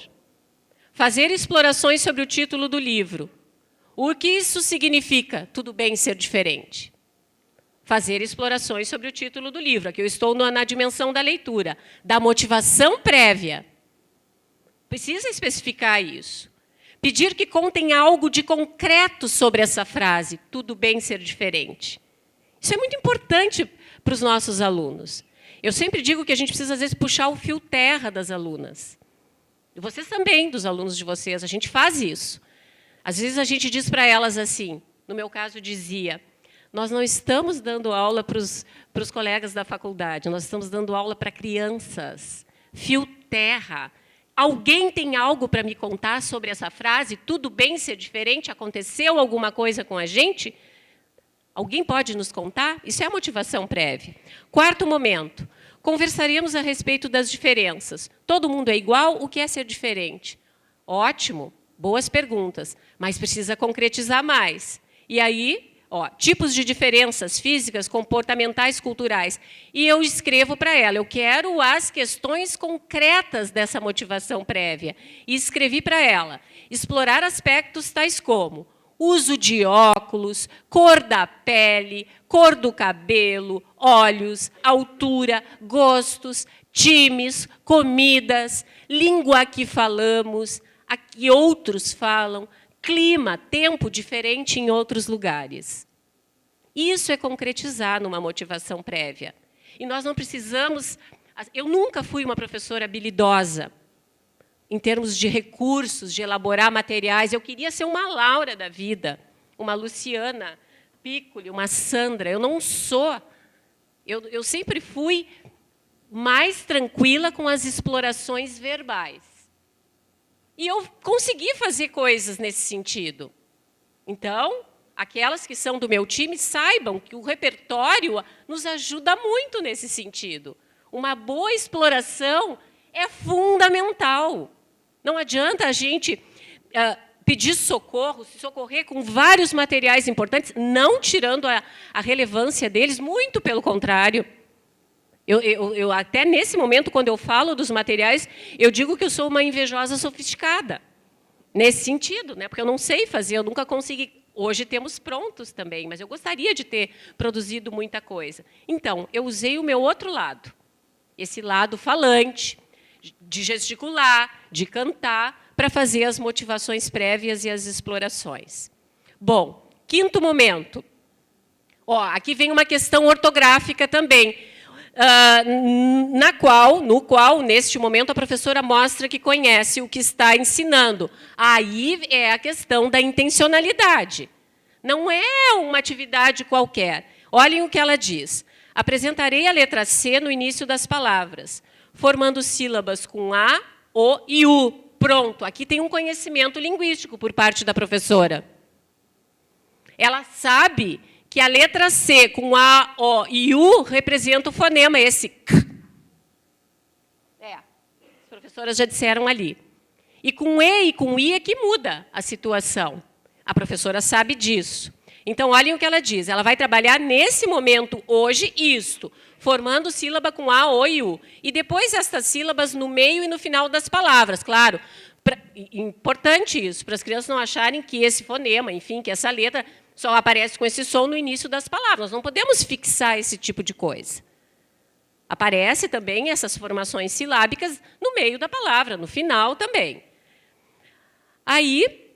fazer explorações sobre o título do livro. O que isso significa, tudo bem ser diferente? Fazer explorações sobre o título do livro. Aqui eu estou na dimensão da leitura, da motivação prévia. Precisa especificar isso. Pedir que contem algo de concreto sobre essa frase, tudo bem ser diferente. Isso é muito importante para os nossos alunos. Eu sempre digo que a gente precisa, às vezes, puxar o fio terra das alunas. E vocês também, dos alunos de vocês, a gente faz isso. Às vezes, a gente diz para elas assim, no meu caso, dizia, nós não estamos dando aula para os colegas da faculdade, nós estamos dando aula para crianças. Fio terra. Alguém tem algo para me contar sobre essa frase? Tudo bem ser diferente? Aconteceu alguma coisa com a gente? Alguém pode nos contar? Isso é a motivação prévia. Quarto momento. Conversaremos a respeito das diferenças. Todo mundo é igual? O que é ser diferente? Ótimo, boas perguntas, mas precisa concretizar mais. E aí, tipos de diferenças físicas, comportamentais, culturais. E eu escrevo para ela, eu quero as questões concretas dessa motivação prévia. E escrevi para ela, explorar aspectos tais como uso de óculos, cor da pele, cor do cabelo, olhos, altura, gostos, times, comidas, língua que falamos, a que outros falam, clima, tempo diferente em outros lugares. Isso é concretizar numa motivação prévia. E nós não precisamos... Eu nunca fui uma professora habilidosa em termos de recursos, de elaborar materiais. Eu queria ser uma Laura da vida, uma Luciana Piccoli, uma Sandra. Eu não sou. Eu sempre fui mais tranquila com as explorações verbais. E eu consegui fazer coisas nesse sentido. Então, aquelas que são do meu time saibam que o repertório nos ajuda muito nesse sentido. Uma boa exploração é fundamental. Não adianta a gente pedir socorro, se socorrer com vários materiais importantes, não tirando a relevância deles, muito pelo contrário. Eu, até nesse momento, quando eu falo dos materiais, eu digo que eu sou uma invejosa sofisticada, nesse sentido, né? Porque eu não sei fazer, eu nunca consegui. Hoje temos prontos também, mas eu gostaria de ter produzido muita coisa. Então, eu usei o meu outro lado, esse lado falante, de gesticular, de cantar, para fazer as motivações prévias e as explorações. Bom, quinto momento. Aqui vem uma questão ortográfica também, no qual, neste momento, a professora mostra que conhece o que está ensinando. Aí é a questão da intencionalidade. Não é uma atividade qualquer. Olhem o que ela diz. Apresentarei a letra C no início das palavras, formando sílabas com A, O e U. Pronto, aqui tem um conhecimento linguístico por parte da professora. Ela sabe que a letra C com A, O e U representa o fonema, esse K. As professoras já disseram ali. E com E e com I é que muda a situação. A professora sabe disso. Então, olhem o que ela diz. Ela vai trabalhar nesse momento, hoje, isto, formando sílaba com A, O e U. E depois estas sílabas no meio e no final das palavras, claro. Importante isso, para as crianças não acharem que esse fonema, enfim, que essa letra só aparece com esse som no início das palavras. Nós não podemos fixar esse tipo de coisa. Aparece também essas formações silábicas no meio da palavra, no final também. Aí,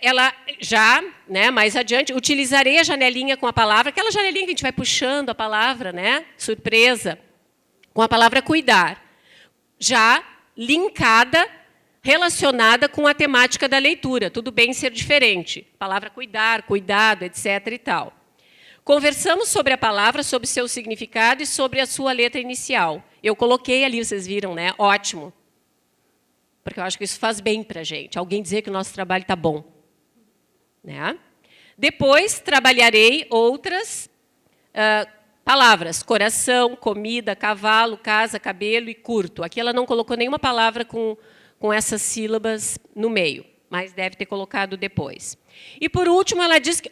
ela já, né, mais adiante, utilizarei a janelinha com a palavra, aquela janelinha que a gente vai puxando a palavra, né, surpresa, com a palavra cuidar, já linkada, relacionada com a temática da leitura. Tudo bem ser diferente. Palavra cuidar, cuidado, etc. e tal. Conversamos sobre a palavra, sobre seu significado e sobre a sua letra inicial. Eu coloquei ali, vocês viram, né? Ótimo. Porque eu acho que isso faz bem para a gente. Alguém dizer que o nosso trabalho está bom. Né? Depois, trabalharei outras palavras. Coração, comida, cavalo, casa, cabelo e curto. Aqui ela não colocou nenhuma palavra com essas sílabas no meio, mas deve ter colocado depois. E, por último, ela diz que,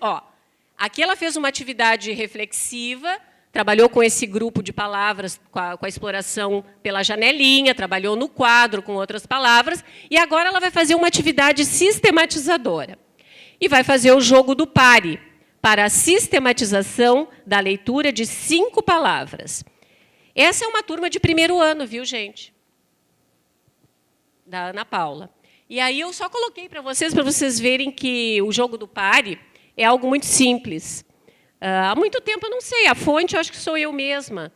aqui ela fez uma atividade reflexiva, trabalhou com esse grupo de palavras, com a exploração pela janelinha, trabalhou no quadro com outras palavras, e agora ela vai fazer uma atividade sistematizadora. E vai fazer o jogo do pare, para a sistematização da leitura de 5 palavras. Essa é uma turma de primeiro ano, viu, gente? Da Ana Paula. E aí eu só coloquei para vocês verem que o jogo do pare é algo muito simples. Há muito tempo, eu não sei, a fonte eu acho que sou eu mesma.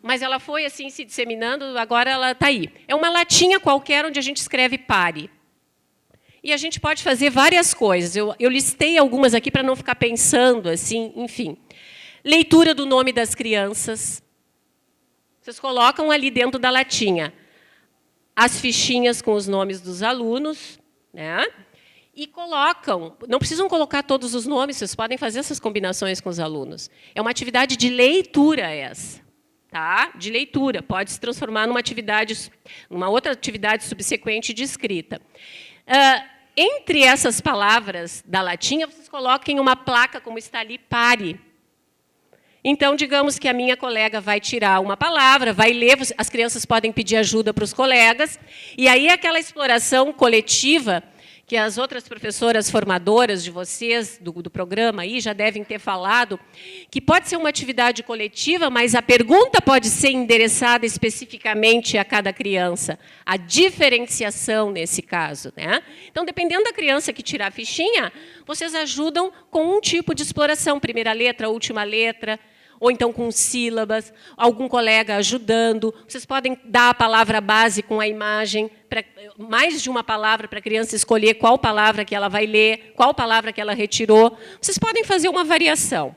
Mas ela foi assim se disseminando, agora ela está aí. É uma latinha qualquer onde a gente escreve pare. E a gente pode fazer várias coisas. Eu listei algumas aqui para não ficar pensando assim, enfim. Leitura do nome das crianças. Vocês colocam ali dentro da latinha as fichinhas com os nomes dos alunos, né? E colocam, não precisam colocar todos os nomes, vocês podem fazer essas combinações com os alunos. É uma atividade de leitura essa, tá? De leitura, pode se transformar numa outra atividade subsequente de escrita. Entre essas palavras da latinha, vocês coloquem uma placa, como está ali, pare. Então, digamos que a minha colega vai tirar uma palavra, vai ler, as crianças podem pedir ajuda para os colegas, e aí aquela exploração coletiva, que as outras professoras formadoras de vocês, do programa, aí, já devem ter falado, que pode ser uma atividade coletiva, mas a pergunta pode ser endereçada especificamente a cada criança. A diferenciação, nesse caso. Né? Então, dependendo da criança que tirar a fichinha, vocês ajudam com um tipo de exploração, primeira letra, última letra, ou então com sílabas, algum colega ajudando. Vocês podem dar a palavra base com a imagem, mais de uma palavra para a criança escolher qual palavra que ela vai ler, qual palavra que ela retirou. Vocês podem fazer uma variação.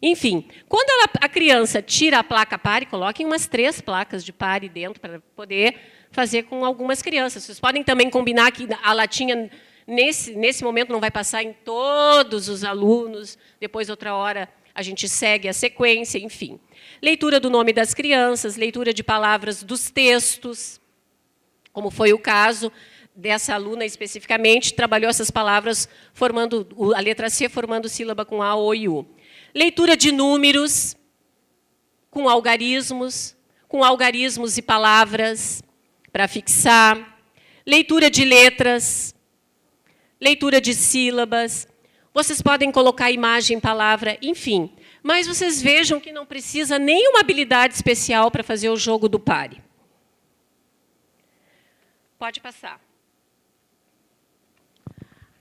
Enfim, quando a criança tira a placa pare, coloquem umas 3 placas de pare dentro para poder fazer com algumas crianças. Vocês podem também combinar que a latinha, nesse momento, não vai passar em todos os alunos, depois, outra hora, a gente segue a sequência, enfim. Leitura do nome das crianças, leitura de palavras dos textos, como foi o caso dessa aluna especificamente, trabalhou essas palavras, formando a letra C, formando sílaba com A, O e U. Leitura de números, com algarismos e palavras para fixar. Leitura de letras, leitura de sílabas. Vocês podem colocar imagem, palavra, enfim. Mas vocês vejam que não precisa nenhuma habilidade especial para fazer o jogo do pare. Pode passar.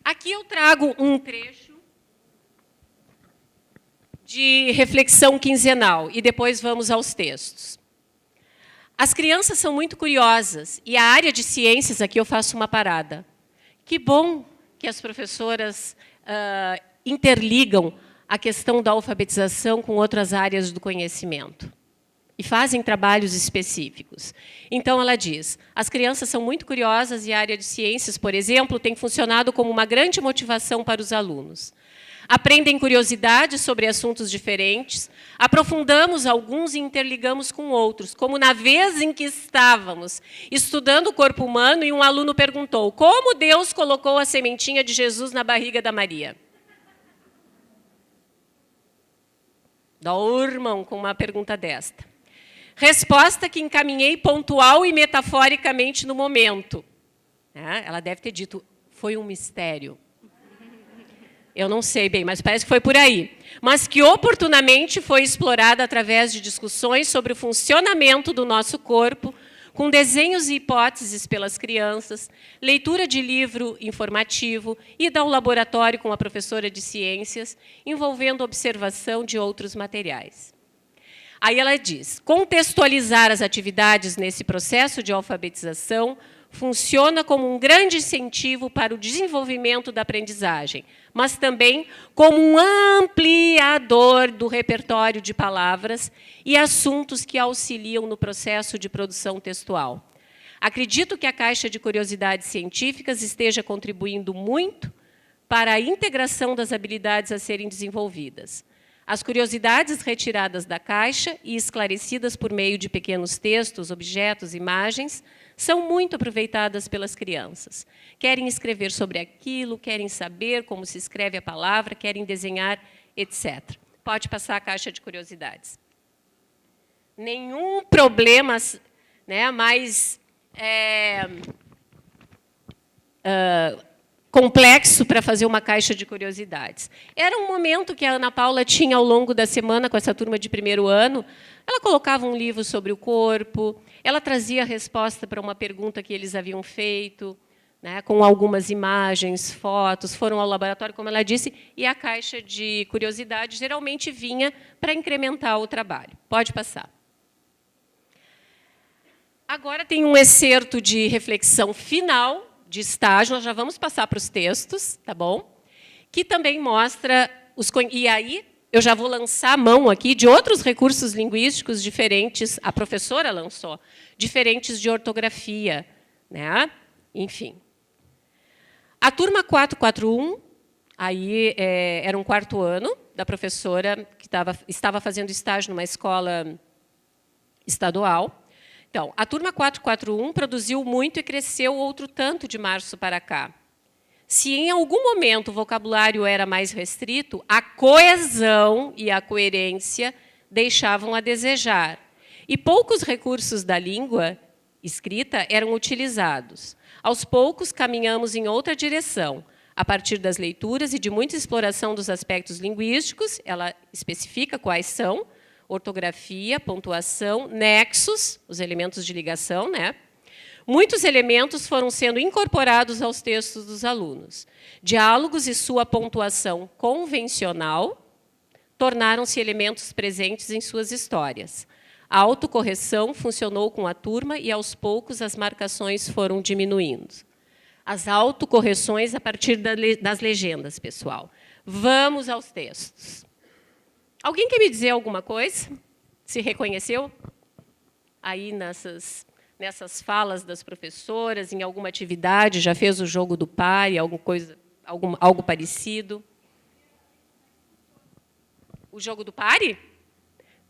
Aqui eu trago um trecho de reflexão quinzenal e depois vamos aos textos. As crianças são muito curiosas e a área de ciências, aqui eu faço uma parada. Que bom que as professoras interligam a questão da alfabetização com outras áreas do conhecimento e fazem trabalhos específicos. Então, ela diz, as crianças são muito curiosas e a área de ciências, por exemplo, tem funcionado como uma grande motivação para os alunos. Aprendem curiosidades sobre assuntos diferentes, aprofundamos alguns e interligamos com outros, como na vez em que estávamos estudando o corpo humano e um aluno perguntou como Deus colocou a sementinha de Jesus na barriga da Maria. Dormam com uma pergunta desta. Resposta que encaminhei pontual e metaforicamente no momento. Ela deve ter dito, foi um mistério. Eu não sei bem, mas parece que foi por aí. Mas que oportunamente foi explorada através de discussões sobre o funcionamento do nosso corpo, com desenhos e hipóteses pelas crianças, leitura de livro informativo, ida ao laboratório com a professora de ciências, envolvendo observação de outros materiais. Aí ela diz, contextualizar as atividades nesse processo de alfabetização funciona como um grande incentivo para o desenvolvimento da aprendizagem, mas também como um ampliador do repertório de palavras e assuntos que auxiliam no processo de produção textual. Acredito que a Caixa de Curiosidades Científicas esteja contribuindo muito para a integração das habilidades a serem desenvolvidas. As curiosidades retiradas da caixa e esclarecidas por meio de pequenos textos, objetos, imagens, são muito aproveitadas pelas crianças. Querem escrever sobre aquilo, querem saber como se escreve a palavra, querem desenhar, etc. Pode passar a caixa de curiosidades. Nenhum problema, né, mais complexo para fazer uma caixa de curiosidades. Era um momento que a Ana Paula tinha ao longo da semana com essa turma de primeiro ano. Ela colocava um livro sobre o corpo, ela trazia a resposta para uma pergunta que eles haviam feito, né, com algumas imagens, fotos, foram ao laboratório, como ela disse, e a caixa de curiosidades geralmente vinha para incrementar o trabalho. Pode passar. Agora tem um excerto de reflexão final, de estágio, nós já vamos passar para os textos, tá bom? Que também mostra e aí eu já vou lançar a mão aqui de outros recursos linguísticos diferentes, a professora lançou, diferentes de ortografia, né? Enfim. A turma 441, aí era um quarto ano da professora que estava fazendo estágio numa escola estadual. Então, a turma 441 produziu muito e cresceu outro tanto de março para cá. Se em algum momento o vocabulário era mais restrito, a coesão e a coerência deixavam a desejar. E poucos recursos da língua escrita eram utilizados. Aos poucos, caminhamos em outra direção. A partir das leituras e de muita exploração dos aspectos linguísticos, ela especifica quais são, ortografia, pontuação, nexos, os elementos de ligação, né? Muitos elementos foram sendo incorporados aos textos dos alunos. Diálogos e sua pontuação convencional tornaram-se elementos presentes em suas histórias. A autocorreção funcionou com a turma e, aos poucos, as marcações foram diminuindo. As autocorreções a partir das legendas, pessoal. Vamos aos textos. Alguém quer me dizer alguma coisa? Se reconheceu? Aí nessas falas das professoras, em alguma atividade, já fez o jogo do pare, algo parecido? O jogo do pare?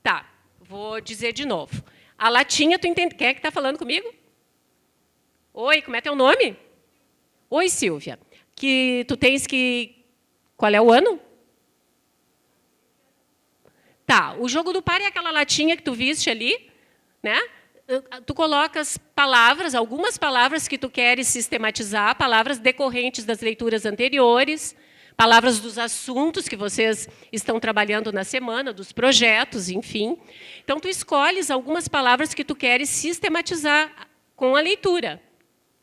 Tá, vou dizer de novo. A latinha, tu entende? Quem é que está falando comigo? Oi, como é teu nome? Oi, Silvia. Que tu tens que... Qual é o ano? Tá, o jogo do par é aquela latinha que tu viste ali, né? Tu colocas palavras, algumas palavras que tu queres sistematizar, palavras decorrentes das leituras anteriores, palavras dos assuntos que vocês estão trabalhando na semana, dos projetos, enfim. Então, tu escolhes algumas palavras que tu queres sistematizar com a leitura.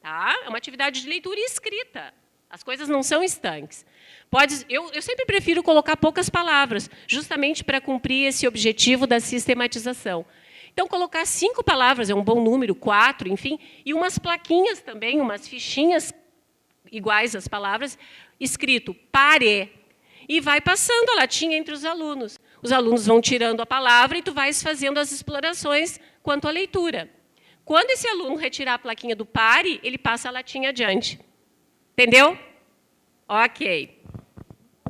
Tá? É uma atividade de leitura e escrita. As coisas não são estanques. Eu sempre prefiro colocar poucas palavras, justamente para cumprir esse objetivo da sistematização. Então, colocar 5 palavras é um bom número, 4, enfim, e umas plaquinhas também, umas fichinhas iguais às palavras, escrito pare, e vai passando a latinha entre os alunos. Os alunos vão tirando a palavra e tu vais fazendo as explorações quanto à leitura. Quando esse aluno retirar a plaquinha do pare, ele passa a latinha adiante. Entendeu? Ok.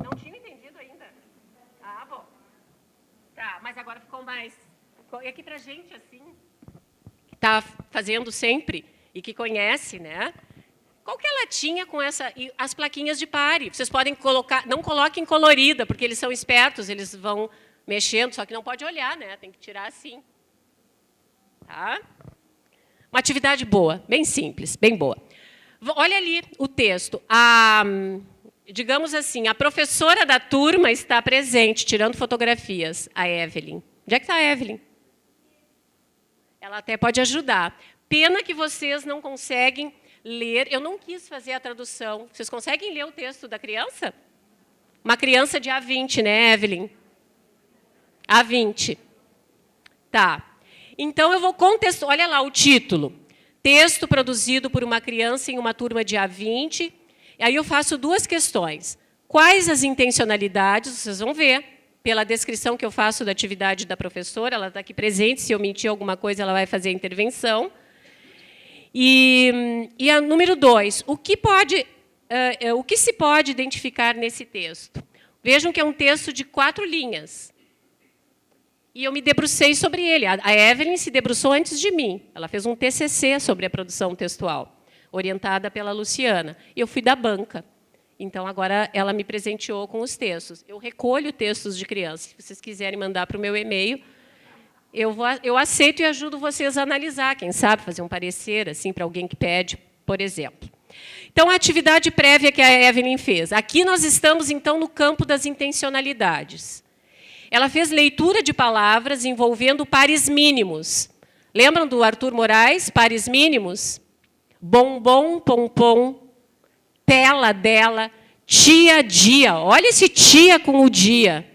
Não tinha entendido ainda? Ah, bom. Tá, mas agora ficou mais... E aqui para a gente, assim, que está fazendo sempre e que conhece, né? Qual que é a latinha com as plaquinhas de pare? Vocês podem colocar... Não coloquem colorida, porque eles são espertos, eles vão mexendo, só que não pode olhar, né? Tem que tirar assim. Tá? Uma atividade boa, bem simples, bem boa. Olha ali o texto. Digamos assim, a professora da turma está presente, tirando fotografias, a Evelyn. Onde é que está a Evelyn? Ela até pode ajudar. Pena que vocês não conseguem ler. Eu não quis fazer a tradução. Vocês conseguem ler o texto da criança? Uma criança de A20, né, Evelyn? A20. Tá. Então, eu vou contextualizar. Olha lá o título. Texto produzido por uma criança em uma turma de A20. Aí eu faço 2 questões. Quais as intencionalidades? Vocês vão ver. Pela descrição que eu faço da atividade da professora, ela está aqui presente, se eu mentir alguma coisa, ela vai fazer a intervenção. E a número 2, o que se pode identificar nesse texto? Vejam que é um texto de 4 linhas. E eu me debrucei sobre ele. A Evelyn se debruçou antes de mim. Ela fez um TCC sobre a produção textual, orientada pela Luciana. E eu fui da banca. Então, agora, ela me presenteou com os textos. Eu recolho textos de criança. Se vocês quiserem mandar para o meu e-mail, eu aceito e ajudo vocês a analisar, quem sabe, fazer um parecer assim, para alguém que pede, por exemplo. Então, a atividade prévia que a Evelyn fez. Aqui nós estamos, então, no campo das intencionalidades. Ela fez leitura de palavras envolvendo pares mínimos. Lembram do Arthur Moraes, pares mínimos? Bombom, pompom, tela dela, tia, dia. Olha esse tia com o dia.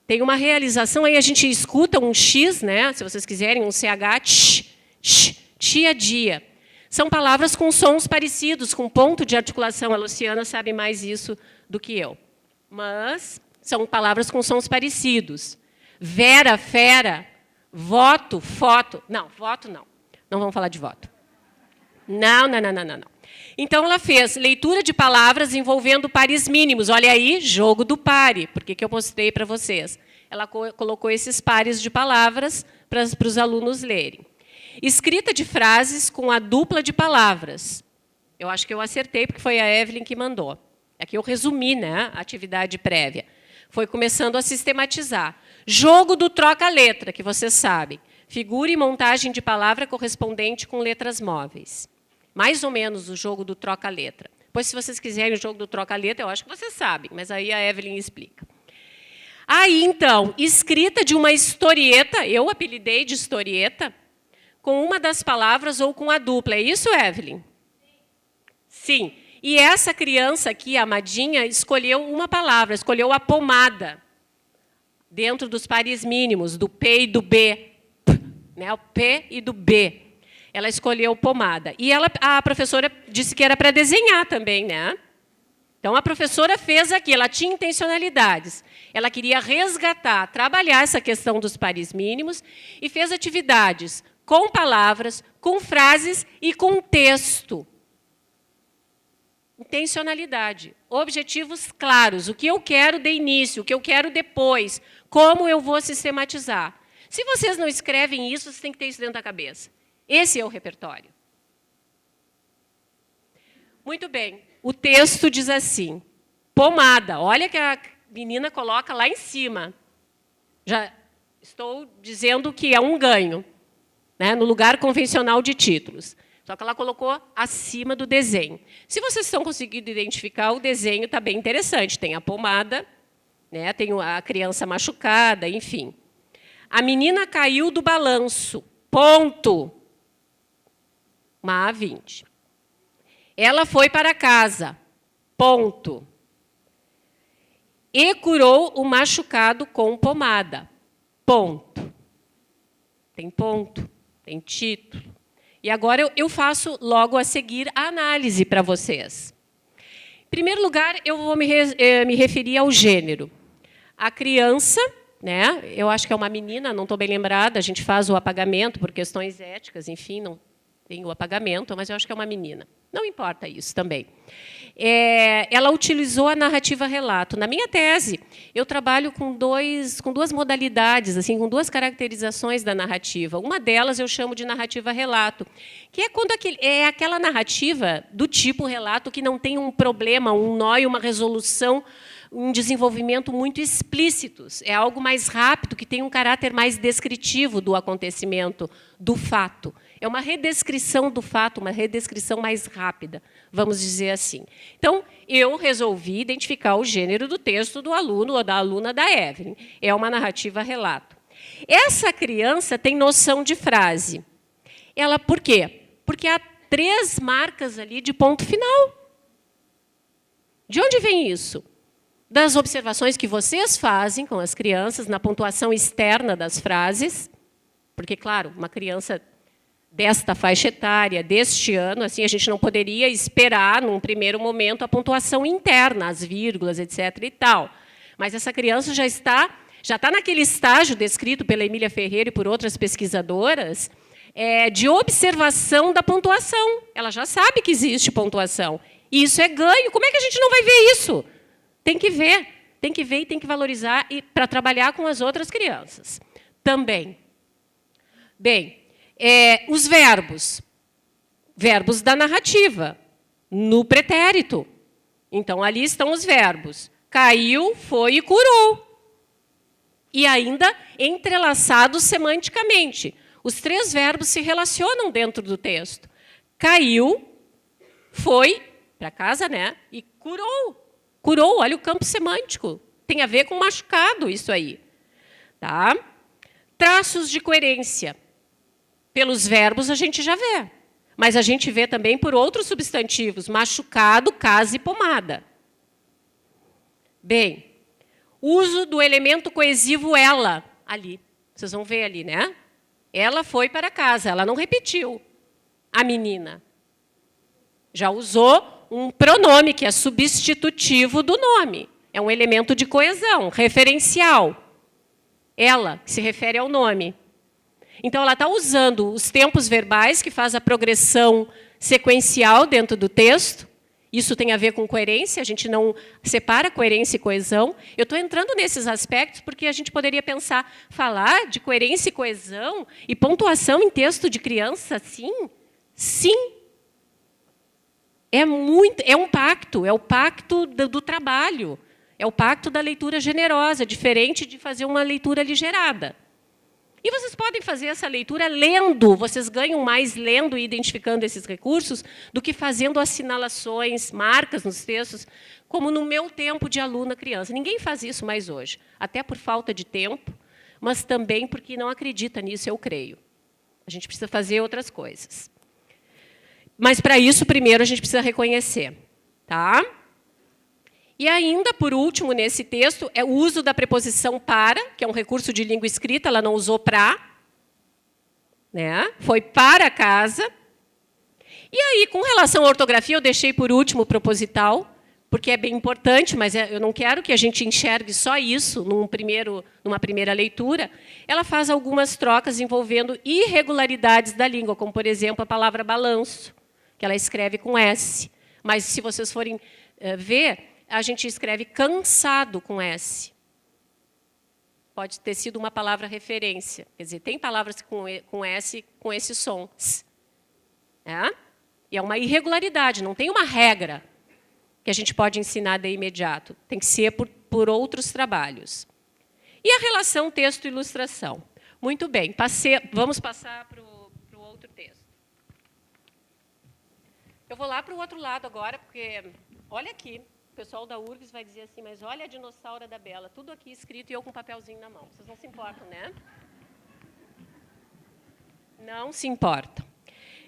Tem uma realização, aí a gente escuta um X, né? Se vocês quiserem, um CH, tia, dia. São palavras com sons parecidos, com ponto de articulação. A Luciana sabe mais isso do que eu. Mas são palavras com sons parecidos. Vera, fera, voto, foto. Não, voto não. Não vamos falar de voto. Não. Então, ela fez leitura de palavras envolvendo pares mínimos. Olha aí, jogo do pare. Por que eu mostrei para vocês? Ela colocou esses pares de palavras para os alunos lerem. Escrita de frases com a dupla de palavras. Eu acho que eu acertei, porque foi a Evelyn que mandou. Aqui eu resumi, né, a atividade prévia. Foi começando a sistematizar. Jogo do troca-letra, que vocês sabem. Figura e montagem de palavra correspondente com letras móveis. Mais ou menos o jogo do troca-letra. Pois, se vocês quiserem o jogo do troca-letra, eu acho que vocês sabem, mas aí a Evelyn explica. Aí, então, escrita de uma historieta, eu apelidei de historieta, com uma das palavras ou com a dupla. É isso, Evelyn? Sim. E essa criança aqui, a Amadinha, escolheu uma palavra, escolheu a pomada, dentro dos pares mínimos, do P e do B. Né? O P e do B. Ela escolheu pomada. E a professora disse que era para desenhar também, né? Então, a professora fez aqui, ela tinha intencionalidades. Ela queria resgatar, trabalhar essa questão dos pares mínimos e fez atividades com palavras, com frases e com texto. Intencionalidade. Objetivos claros. O que eu quero de início, o que eu quero depois, como eu vou sistematizar. Se vocês não escrevem isso, vocês têm que ter isso dentro da cabeça. Esse é o repertório. Muito bem. O texto diz assim, pomada. Olha que a menina coloca lá em cima. Já estou dizendo que é um ganho, né, no lugar convencional de títulos. Só que ela colocou acima do desenho. Se vocês estão conseguindo identificar, o desenho está bem interessante. Tem a pomada, né, tem a criança machucada, enfim. A menina caiu do balanço. Ponto. Uma A20. Ela foi para casa. Ponto. E curou o machucado com pomada. Ponto. Tem ponto, tem título. E agora eu faço logo a seguir a análise para vocês. Em primeiro lugar, eu vou me referir ao gênero. A criança, né, eu acho que é uma menina, não estou bem lembrada, a gente faz o apagamento por questões éticas, enfim, não tem o apagamento, mas eu acho que é uma menina. Não importa isso também. Ela utilizou a narrativa-relato. Na minha tese, eu trabalho com duas modalidades, assim, com duas caracterizações da narrativa. Uma delas eu chamo de narrativa-relato, que é quando é aquela narrativa do tipo relato que não tem um problema, um nó e uma resolução, um desenvolvimento muito explícitos. É algo mais rápido, que tem um caráter mais descritivo do acontecimento, do fato. É uma redescrição do fato, uma redescrição mais rápida, vamos dizer assim. Então, eu resolvi identificar o gênero do texto do aluno ou da aluna da Evelyn. É uma narrativa-relato. Essa criança tem noção de frase. Ela, por quê? Porque há 3 marcas ali de ponto final. De onde vem isso? Das observações que vocês fazem com as crianças, na pontuação externa das frases, porque, claro, uma criança desta faixa etária, deste ano, assim, a gente não poderia esperar, num primeiro momento, a pontuação interna, as vírgulas, etc. e tal. Mas essa criança já está naquele estágio descrito pela Emília Ferreira e por outras pesquisadoras, de observação da pontuação. Ela já sabe que existe pontuação. E isso é ganho. Como é que a gente não vai ver isso? Tem que ver e tem que valorizar para trabalhar com as outras crianças. Também. Bem, os verbos. Verbos da narrativa, no pretérito. Então, ali estão os verbos. Caiu, foi e curou. E ainda entrelaçados semanticamente. Os 3 verbos se relacionam dentro do texto. Caiu, foi para casa, né? E curou. Curou, olha o campo semântico. Tem a ver com machucado, isso aí. Tá? Traços de coerência. Pelos verbos a gente já vê. Mas a gente vê também por outros substantivos. Machucado, casa e pomada. Bem, uso do elemento coesivo ela. Ali. Vocês vão ver ali, né? Ela foi para casa, ela não repetiu. A menina. Já usou um pronome, que é substitutivo do nome. É um elemento de coesão, referencial. Ela, que se refere ao nome. Então, ela está usando os tempos verbais, que faz a progressão sequencial dentro do texto. Isso tem a ver com coerência, a gente não separa coerência e coesão. Eu estou entrando nesses aspectos porque a gente poderia pensar, falar de coerência e coesão e pontuação em texto de criança, sim? Sim. É um pacto, é o pacto do trabalho, é o pacto da leitura generosa, diferente de fazer uma leitura aligerada. E vocês podem fazer essa leitura lendo, vocês ganham mais lendo e identificando esses recursos do que fazendo assinalações, marcas nos textos, como no meu tempo de aluna criança. Ninguém faz isso mais hoje, até por falta de tempo, mas também porque não acredita nisso, eu creio. A gente precisa fazer outras coisas. Mas, para isso, primeiro, a gente precisa reconhecer. Tá? E ainda, por último, nesse texto, é o uso da preposição para, que é um recurso de língua escrita, ela não usou para. Né? Foi para casa. E aí, com relação à ortografia, eu deixei por último proposital, porque é bem importante, mas eu não quero que a gente enxergue só isso numa primeira leitura. Ela faz algumas trocas envolvendo irregularidades da língua, como, por exemplo, a palavra balanço, que ela escreve com S. Mas, se vocês forem ver, a gente escreve cansado com S. Pode ter sido uma palavra referência. Quer dizer, tem palavras com S com esse som. É? E é uma irregularidade, não tem uma regra que a gente pode ensinar de imediato. Tem que ser por outros trabalhos. E a relação texto-ilustração? Muito bem, vamos passar para o outro texto. Eu vou lá para o outro lado agora, porque, olha aqui, o pessoal da URGS vai dizer assim, mas olha a dinossauro da Bela, tudo aqui escrito e eu com um papelzinho na mão. Vocês não se importam, né? Não se importam.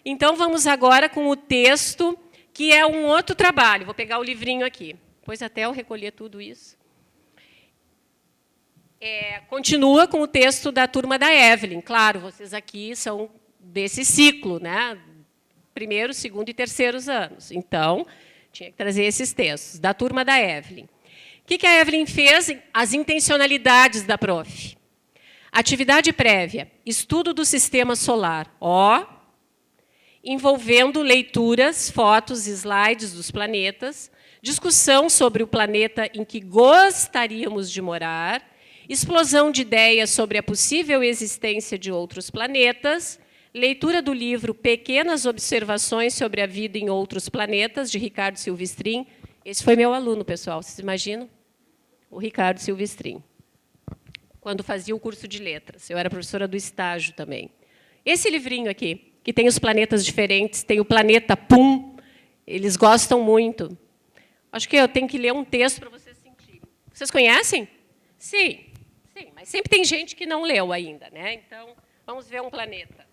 Então, vamos agora com o texto, que é um outro trabalho. Vou pegar o livrinho aqui. Depois até eu recolher tudo isso. Continua com o texto da turma da Evelyn. Claro, vocês aqui são desse ciclo, né? Primeiro, segundo e terceiros anos. Então, tinha que trazer esses textos, da turma da Evelyn. O que a Evelyn fez? As intencionalidades da prof. Atividade prévia, estudo do sistema solar, envolvendo leituras, fotos, slides dos planetas, discussão sobre o planeta em que gostaríamos de morar, explosão de ideias sobre a possível existência de outros planetas, leitura do livro Pequenas Observações sobre a Vida em Outros Planetas, de Ricardo Silvestrin. Esse foi meu aluno, pessoal, vocês imaginam? O Ricardo Silvestrin, quando fazia o curso de letras. Eu era professora do estágio também. Esse livrinho aqui, que tem os planetas diferentes, tem o planeta Pum, eles gostam muito. Acho que eu tenho que ler um texto para vocês sentirem. Vocês conhecem? Sim, sim, mas sempre tem gente que não leu ainda, né? Então, vamos ver um planeta.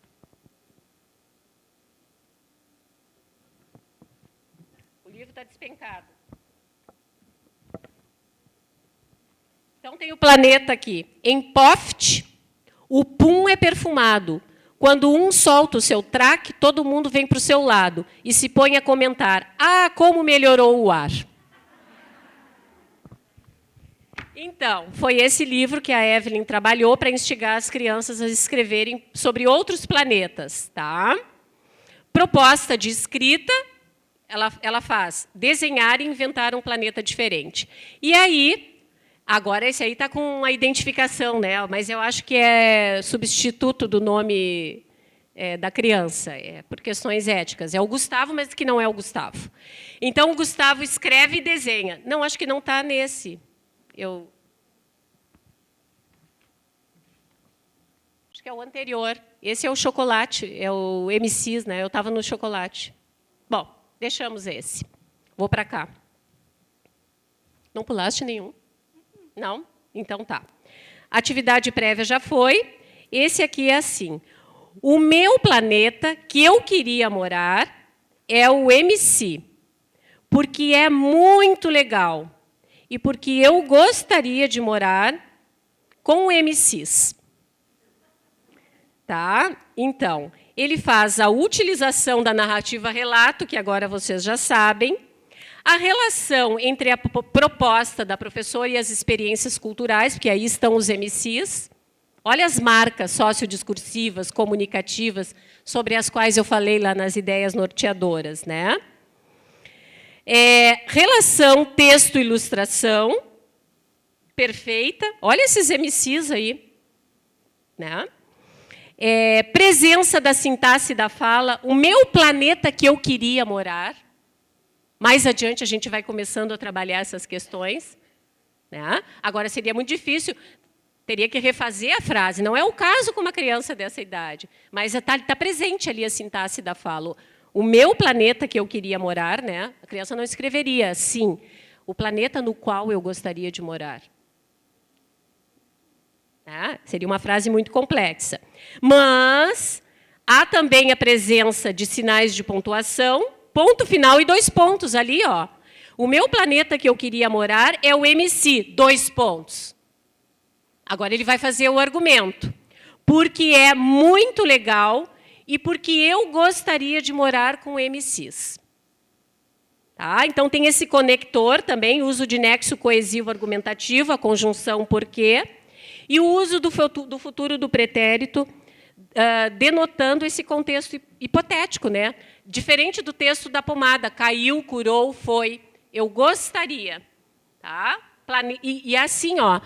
O livro está despencado. Então, tem o planeta aqui. Em Poft, o Pum é perfumado. Quando um solta o seu traque, todo mundo vem para o seu lado e se põe a comentar: ah, como melhorou o ar. Então, foi esse livro que a Evelyn trabalhou para instigar as crianças a escreverem sobre outros planetas. Tá? Proposta de escrita, ela faz desenhar e inventar um planeta diferente. E aí, agora esse aí está com a identificação, né? Mas eu acho que é substituto do nome da criança, por questões éticas. É o Gustavo, mas que não é o Gustavo. Então, o Gustavo escreve e desenha. Não, acho que não está nesse. Acho que é o anterior. Esse é o chocolate, é o MCs, né? Eu estava no chocolate. Bom, deixamos esse. Vou para cá. Não pulaste nenhum? Não? Então tá. Atividade prévia já foi. Esse aqui é assim. O meu planeta que eu queria morar é o MC, porque é muito legal e porque eu gostaria de morar com MCs. Tá? Então, ele faz a utilização da narrativa-relato, que agora vocês já sabem, a relação entre a proposta da professora e as experiências culturais, porque aí estão os MCs. Olha as marcas sociodiscursivas, comunicativas, sobre as quais eu falei lá nas ideias norteadoras, né? Relação texto-ilustração, perfeita. Olha esses MCs aí. Né? Presença da sintaxe da fala, o meu planeta que eu queria morar. Mais adiante, a gente vai começando a trabalhar essas questões. Né? Agora, seria muito difícil, teria que refazer a frase. Não é o caso com uma criança dessa idade, mas está presente ali a sintaxe da fala. O meu planeta que eu queria morar, né? A criança não escreveria assim, o planeta no qual eu gostaria de morar. Tá? Seria uma frase muito complexa. Mas há também a presença de sinais de pontuação, ponto final e 2 pontos ali, ó. O meu planeta que eu queria morar é o MC, 2 pontos. Agora ele vai fazer o argumento. Porque é muito legal e porque eu gostaria de morar com MCs. Tá? Então tem esse conector também, uso de nexo coesivo argumentativo, a conjunção porque, e o uso do futuro do pretérito, denotando esse contexto hipotético, né? Diferente do texto da pomada, caiu, curou, foi, eu gostaria. Tá? E assim, ó,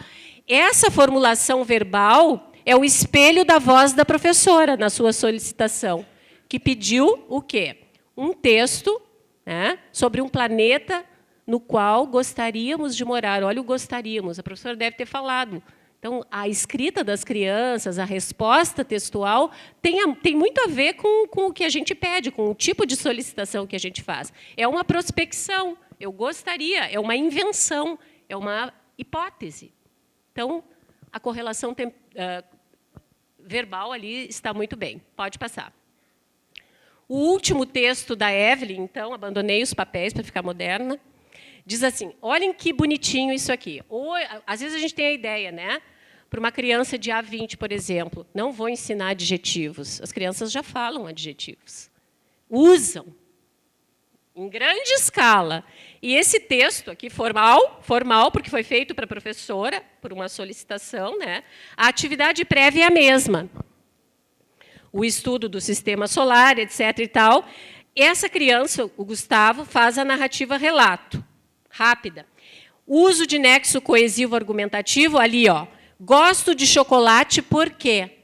essa formulação verbal é o espelho da voz da professora na sua solicitação, que pediu o quê? um texto, né, sobre um planeta no qual gostaríamos de morar. Olha o gostaríamos, a professora deve ter falado. Então, a escrita das crianças, a resposta textual, tem muito a ver com o que a gente pede, com o tipo de solicitação que a gente faz. É uma prospecção, eu gostaria, é uma invenção, é uma hipótese. Então, a correlação verbal ali está muito bem. Pode passar. O último texto da Evelyn, então, abandonei os papéis para ficar moderna, diz assim, olhem que bonitinho isso aqui. Ou, às vezes a gente tem a ideia, né? Para uma criança de A20, por exemplo, não vou ensinar adjetivos. As crianças já falam adjetivos. Usam em grande escala. E esse texto aqui, formal, porque foi feito para a professora, por uma solicitação, né? A atividade prévia é a mesma. O estudo do sistema solar, etc. e tal. Essa criança, o Gustavo, faz a narrativa relato, rápida. Uso de nexo coesivo argumentativo, ali, ó. Gosto de chocolate por quê?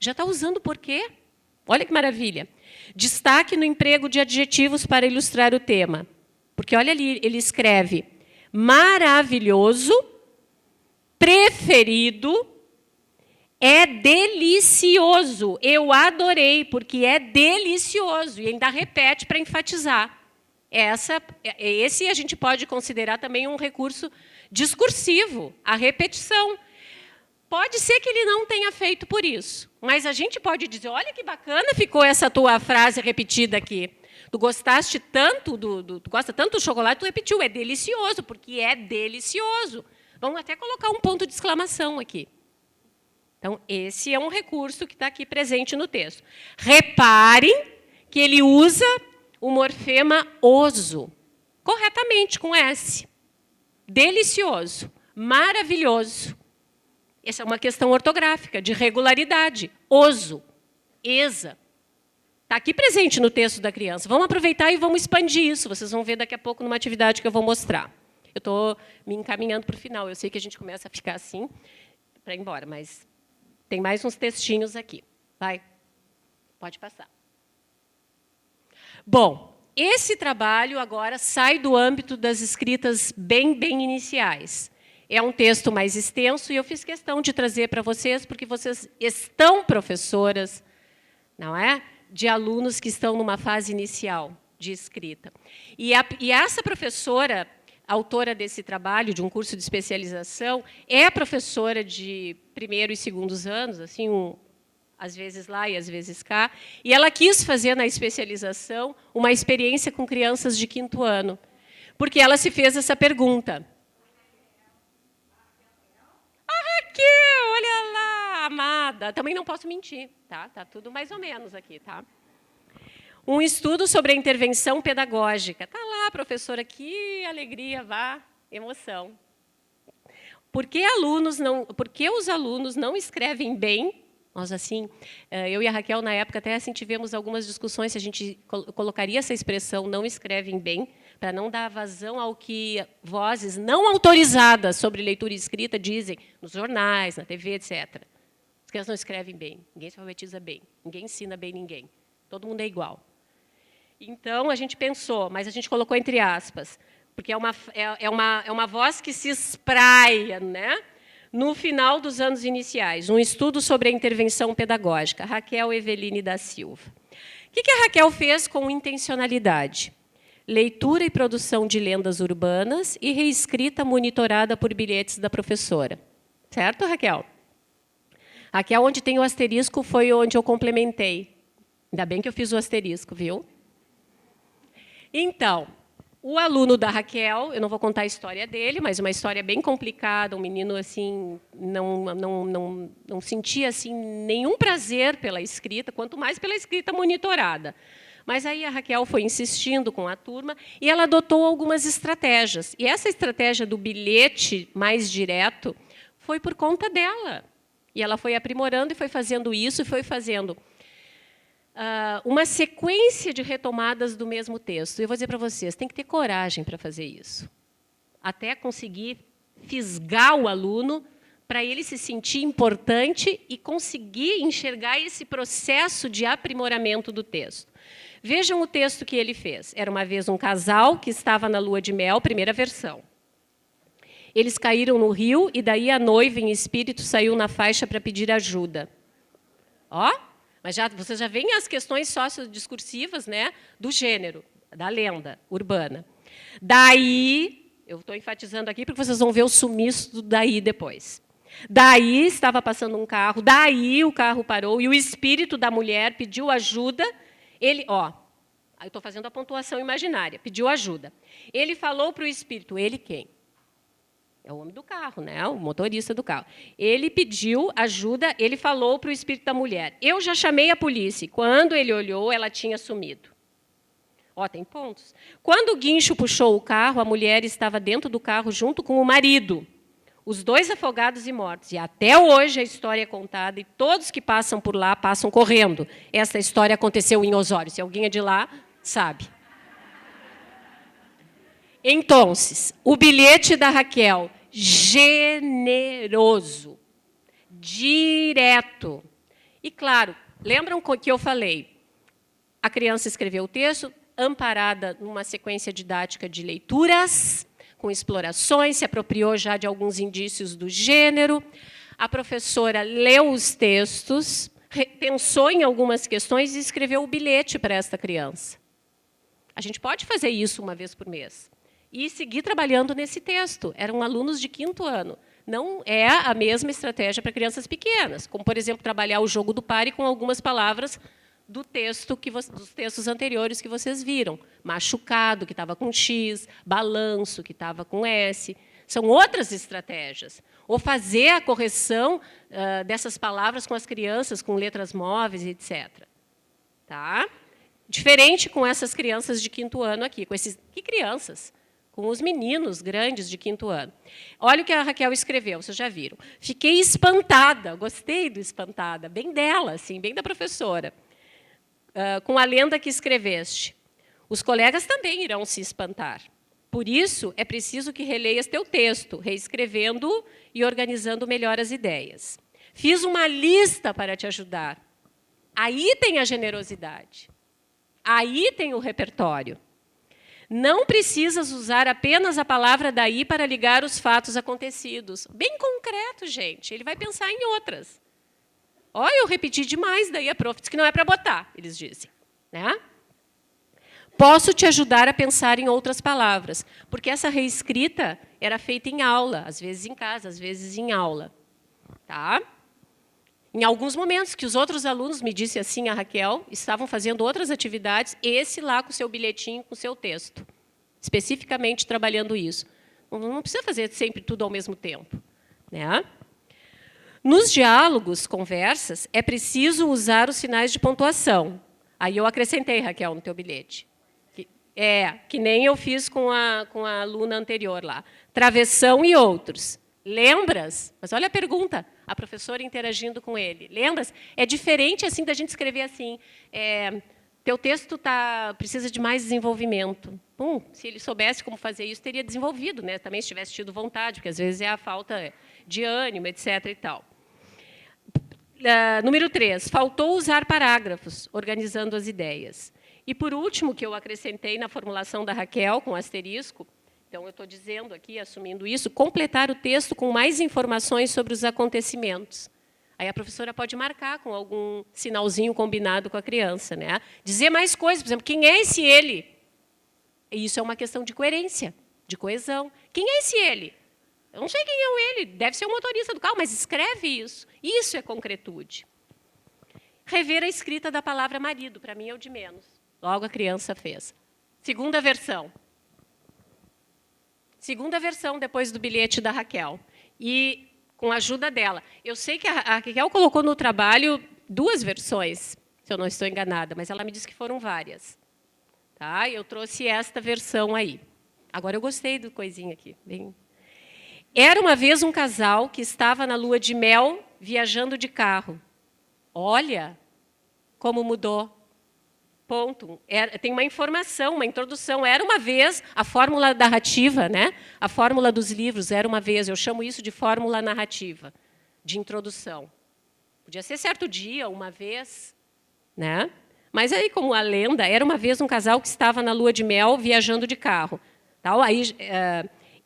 Já está usando por quê? Olha que maravilha. Destaque no emprego de adjetivos para ilustrar o tema. Porque, olha ali, ele escreve maravilhoso, preferido, é delicioso. Eu adorei, porque é delicioso. E ainda repete para enfatizar. Esse a gente pode considerar também um recurso discursivo, a repetição. Pode ser que ele não tenha feito por isso, mas a gente pode dizer, olha que bacana ficou essa tua frase repetida aqui. Tu gostaste tanto, tu gosta tanto do chocolate, tu repetiu, é delicioso, porque é delicioso. Vamos até colocar um ponto de exclamação aqui. Então, esse é um recurso que está aqui presente no texto. Reparem que ele usa o morfema oso, corretamente, com S. Delicioso, maravilhoso. Essa é uma questão ortográfica, de regularidade. Oso, esa. Está aqui presente no texto da criança. Vamos aproveitar e vamos expandir isso. Vocês vão ver daqui a pouco numa atividade que eu vou mostrar. Eu estou me encaminhando para o final. Eu sei que a gente começa a ficar assim para ir embora, mas tem mais uns textinhos aqui. Vai. Pode passar. Bom, esse trabalho agora sai do âmbito das escritas bem iniciais. É um texto mais extenso e eu fiz questão de trazer para vocês, porque vocês estão professoras, não é? De alunos que estão numa fase inicial de escrita. E essa professora, autora desse trabalho, de um curso de especialização, é professora de primeiro e segundos anos, assim, às vezes lá e às vezes cá, e ela quis fazer na especialização uma experiência com crianças de 5º ano, porque ela se fez essa pergunta. Olha lá, amada. Também não posso mentir, tá? Tá tudo mais ou menos aqui, tá? Um estudo sobre a intervenção pedagógica. Tá lá, professora, que alegria, vá, emoção. Por que os alunos não escrevem bem? Nós, assim, eu e a Raquel, na época, até assim, tivemos algumas discussões se a gente colocaria essa expressão, não escrevem bem, para não dar vazão ao que vozes não autorizadas sobre leitura e escrita dizem nos jornais, na TV, etc. As crianças não escrevem bem, ninguém se alfabetiza bem, ninguém ensina bem ninguém, todo mundo é igual. Então, a gente pensou, mas a gente colocou entre aspas, porque é uma voz que se espraia, né? No final dos anos iniciais, um estudo sobre a intervenção pedagógica, Raquel Eveline da Silva. O que a Raquel fez com intencionalidade? Leitura e produção de lendas urbanas e reescrita monitorada por bilhetes da professora. Certo, Raquel? Raquel, onde tem o asterisco, foi onde eu complementei. Ainda bem que eu fiz o asterisco, viu? Então, o aluno da Raquel, eu não vou contar a história dele, mas uma história bem complicada, um menino assim não sentia assim nenhum prazer pela escrita, quanto mais pela escrita monitorada. Mas aí a Raquel foi insistindo com a turma e ela adotou algumas estratégias. E essa estratégia do bilhete mais direto foi por conta dela. E ela foi aprimorando e foi fazendo isso, e foi fazendo uma sequência de retomadas do mesmo texto. Eu vou dizer para vocês, tem que ter coragem para fazer isso. Até conseguir fisgar o aluno para ele se sentir importante e conseguir enxergar esse processo de aprimoramento do texto. Vejam o texto que ele fez. Era uma vez um casal que estava na lua de mel, primeira versão. Eles caíram no rio e daí a noiva em espírito saiu na faixa para pedir ajuda. Ó, mas vocês já veem as questões sociodiscursivas, né, do gênero, da lenda urbana. Daí, eu estou enfatizando aqui porque vocês vão ver o sumiço do daí depois. Daí estava passando um carro, daí o carro parou e o espírito da mulher pediu ajuda. Ele, ó, eu estou fazendo a pontuação imaginária, pediu ajuda. Ele falou para o espírito, ele quem? É o homem do carro, né? O motorista do carro. Ele pediu ajuda, ele falou para o espírito da mulher. Eu já chamei a polícia. Quando ele olhou, ela tinha sumido. Ó, tem pontos. Quando o guincho puxou o carro, a mulher estava dentro do carro junto com o marido. Os dois afogados e mortos. E até hoje a história é contada e todos que passam por lá passam correndo. Essa história aconteceu em Osório. Se alguém é de lá, sabe. Então, o bilhete da Raquel, generoso, direto. E, claro, lembram que eu falei? A criança escreveu o texto, amparada numa sequência didática de leituras, com explorações, se apropriou já de alguns indícios do gênero. A professora leu os textos, pensou em algumas questões e escreveu o bilhete para esta criança. A gente pode fazer isso uma vez por mês. E seguir trabalhando nesse texto. Eram alunos de 5º ano. Não é a mesma estratégia para crianças pequenas, como, por exemplo, trabalhar o jogo do pare com algumas palavras do texto dos textos anteriores que vocês viram. Machucado, que estava com X, balanço, que estava com S. São outras estratégias. Ou fazer a correção dessas palavras com as crianças, com letras móveis, etc. Tá? Diferente com essas crianças de 5º ano aqui. Que crianças? Com os meninos grandes de 5º ano. Olha o que a Raquel escreveu, vocês já viram. Fiquei espantada, gostei do espantada, bem dela, assim, bem da professora. Com a lenda que escreveste. Os colegas também irão se espantar. Por isso, é preciso que releias teu texto, reescrevendo e organizando melhor as ideias. Fiz uma lista para te ajudar. Aí tem a generosidade. Aí tem o repertório. Não precisas usar apenas a palavra daí para ligar os fatos acontecidos. Bem concreto, gente. Ele vai pensar em outras. Olha, eu repeti demais, daí a prof disse que não é para botar, eles dizem. Né? Posso te ajudar a pensar em outras palavras, porque essa reescrita era feita em aula, às vezes em casa, às vezes em aula. Tá? Em alguns momentos que os outros alunos, me disse assim a Raquel, estavam fazendo outras atividades, esse lá com o seu bilhetinho, com o seu texto, especificamente trabalhando isso. Não precisa fazer sempre tudo ao mesmo tempo. Né? Nos diálogos, conversas, é preciso usar os sinais de pontuação. Aí eu acrescentei, Raquel, no teu bilhete. Que nem eu fiz com a aluna anterior lá. Travessão e outros. Lembras? Mas olha a pergunta, a professora interagindo com ele. Lembras? É diferente assim da gente escrever assim, teu texto precisa de mais desenvolvimento. Se ele soubesse como fazer isso, teria desenvolvido, né? Também se tivesse tido vontade, porque às vezes é a falta de ânimo, etc. e tal. Número 3, faltou usar parágrafos, organizando as ideias. E, por último, que eu acrescentei na formulação da Raquel, com asterisco, então eu estou dizendo aqui, assumindo isso, completar o texto com mais informações sobre os acontecimentos. Aí a professora pode marcar com algum sinalzinho combinado com a criança. Né? Dizer mais coisas, por exemplo, quem é esse ele? E isso é uma questão de coerência, de coesão. Quem é esse ele? Eu não sei quem é o ele, deve ser o motorista do carro, mas escreve isso. Isso é concretude. Rever a escrita da palavra marido, para mim é o de menos. Logo a criança fez. Segunda versão. Segunda versão depois do bilhete da Raquel. E com a ajuda dela. Eu sei que a Raquel colocou no trabalho 2 versões, se eu não estou enganada, mas ela me disse que foram várias. Tá? Eu trouxe esta versão aí. Agora eu gostei do coisinha aqui. Bem... Era uma vez um casal que estava na lua de mel viajando de carro. Olha como mudou. ponto. Tem uma informação, uma introdução. Era uma vez a fórmula narrativa, né? A fórmula dos livros, era uma vez. Eu chamo isso de fórmula narrativa, de introdução. Podia ser certo dia, uma vez, né? Mas aí, como a lenda, era uma vez um casal que estava na lua de mel viajando de carro. Tal. Aí,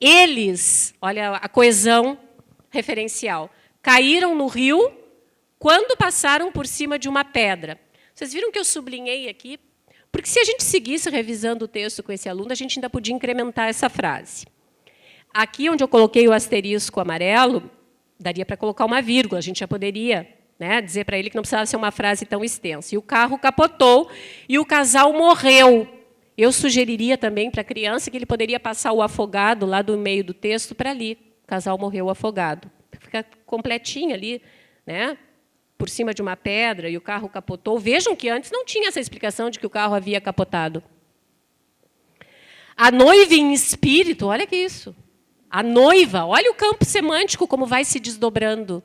eles, olha a coesão referencial, caíram no rio quando passaram por cima de uma pedra. Vocês viram que eu sublinhei aqui? Porque se a gente seguisse revisando o texto com esse aluno, a gente ainda podia incrementar essa frase. Aqui, onde eu coloquei o asterisco amarelo, daria para colocar uma vírgula, a gente já poderia, né, dizer para ele que não precisava ser uma frase tão extensa. E o carro capotou e o casal morreu. Eu sugeriria também para a criança que ele poderia passar o afogado lá do meio do texto para ali. O casal morreu afogado. Fica completinho ali, né, por cima de uma pedra, e o carro capotou. Vejam que antes não tinha essa explicação de que o carro havia capotado. A noiva em espírito, olha que isso. A noiva, olha o campo semântico como vai se desdobrando.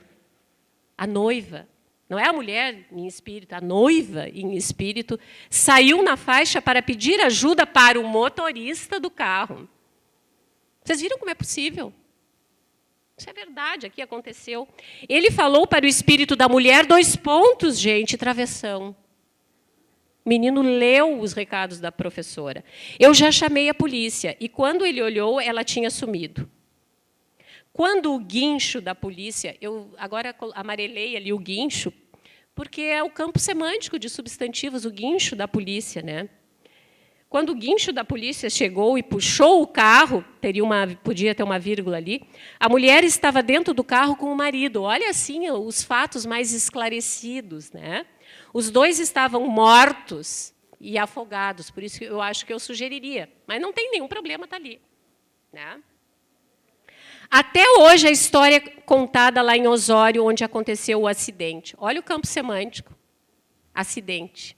A noiva, não é a mulher em espírito, a noiva em espírito, saiu na faixa para pedir ajuda para o motorista do carro. Vocês viram como é possível? Isso é verdade, aqui aconteceu. Ele falou para o espírito da mulher, 2 pontos, gente, travessão. O menino leu os recados da professora. Eu já chamei a polícia, e quando ele olhou, ela tinha sumido. Quando o guincho da polícia, eu agora amarelei ali o guincho, porque é o campo semântico de substantivos, o guincho da polícia, né? Quando o guincho da polícia chegou e puxou o carro, podia ter uma vírgula ali, a mulher estava dentro do carro com o marido. Olha assim os fatos mais esclarecidos, né? Os 2 estavam mortos e afogados, por isso eu acho que eu sugeriria. Mas não tem nenhum problema, está ali, né? Até hoje, a história contada lá em Osório, onde aconteceu o acidente. Olha o campo semântico. Acidente.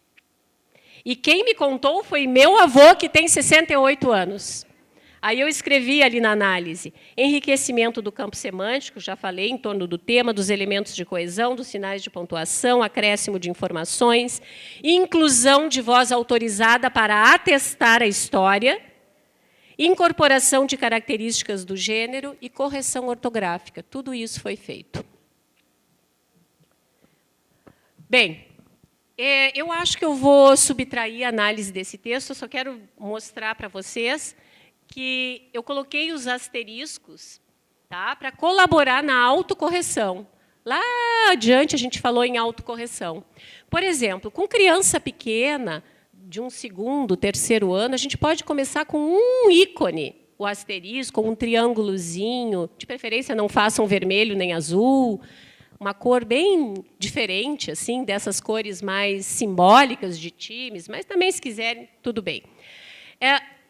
E quem me contou foi meu avô, que tem 68 anos. Aí eu escrevi ali na análise, enriquecimento do campo semântico, já falei, em torno do tema, dos elementos de coesão, dos sinais de pontuação, acréscimo de informações, inclusão de voz autorizada para atestar a história, incorporação de características do gênero e correção ortográfica. Tudo isso foi feito. Bem, eu acho que eu vou subtrair a análise desse texto, eu só quero mostrar para vocês que eu coloquei os asteriscos, tá, para colaborar na autocorreção. Lá adiante a gente falou em autocorreção. Por exemplo, com criança pequena, de 2º, 3º ano, a gente pode começar com um ícone, o asterisco, um triângulozinho, de preferência não façam vermelho nem azul, uma cor bem diferente, assim, dessas cores mais simbólicas de times, mas também, se quiserem, tudo bem.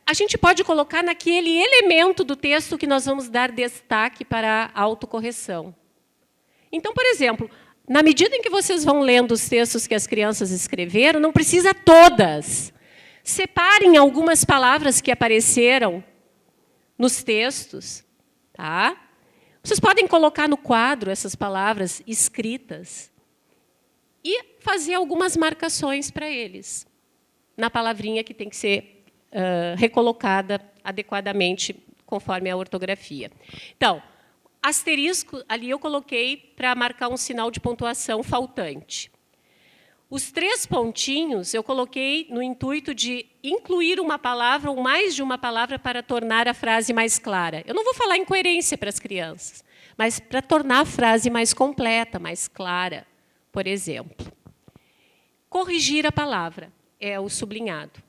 A gente pode colocar naquele elemento do texto que nós vamos dar destaque para a autocorreção. Então, por exemplo, na medida em que vocês vão lendo os textos que as crianças escreveram, não precisa todas. Separem algumas palavras que apareceram nos textos, tá? Vocês podem colocar no quadro essas palavras escritas e fazer algumas marcações para eles, na palavrinha que tem que ser recolocada adequadamente, conforme a ortografia. Então, asterisco, ali eu coloquei para marcar um sinal de pontuação faltante. Os 3 pontinhos eu coloquei no intuito de incluir uma palavra ou mais de uma palavra para tornar a frase mais clara. Eu não vou falar incoerência para as crianças, mas para tornar a frase mais completa, mais clara. Por exemplo, corrigir a palavra é o sublinhado.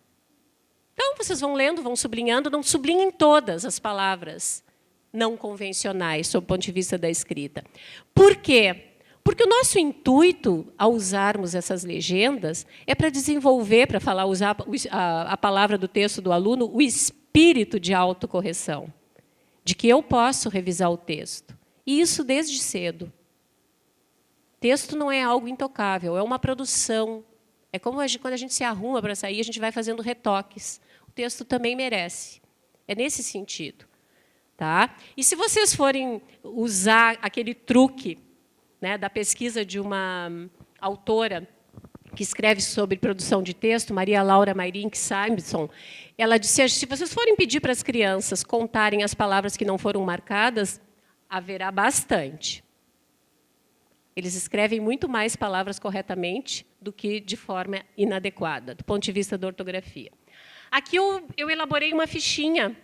Então, vocês vão lendo, vão sublinhando, não sublinhem todas as palavras não convencionais, sob o ponto de vista da escrita. Por quê? Porque o nosso intuito, ao usarmos essas legendas, é para desenvolver, para usar a palavra do texto do aluno, o espírito de autocorreção, de que eu posso revisar o texto. E isso desde cedo. Texto não é algo intocável, é uma produção. É como quando a gente se arruma para sair, a gente vai fazendo retoques. O texto também merece. É nesse sentido. Tá? E se vocês forem usar aquele truque, né, da pesquisa de uma autora que escreve sobre produção de texto, Maria Laura Mayrink Simpson, ela disse: se vocês forem pedir para as crianças contarem as palavras que não foram marcadas, haverá bastante. Eles escrevem muito mais palavras corretamente do que de forma inadequada, do ponto de vista da ortografia. Aqui eu elaborei uma fichinha,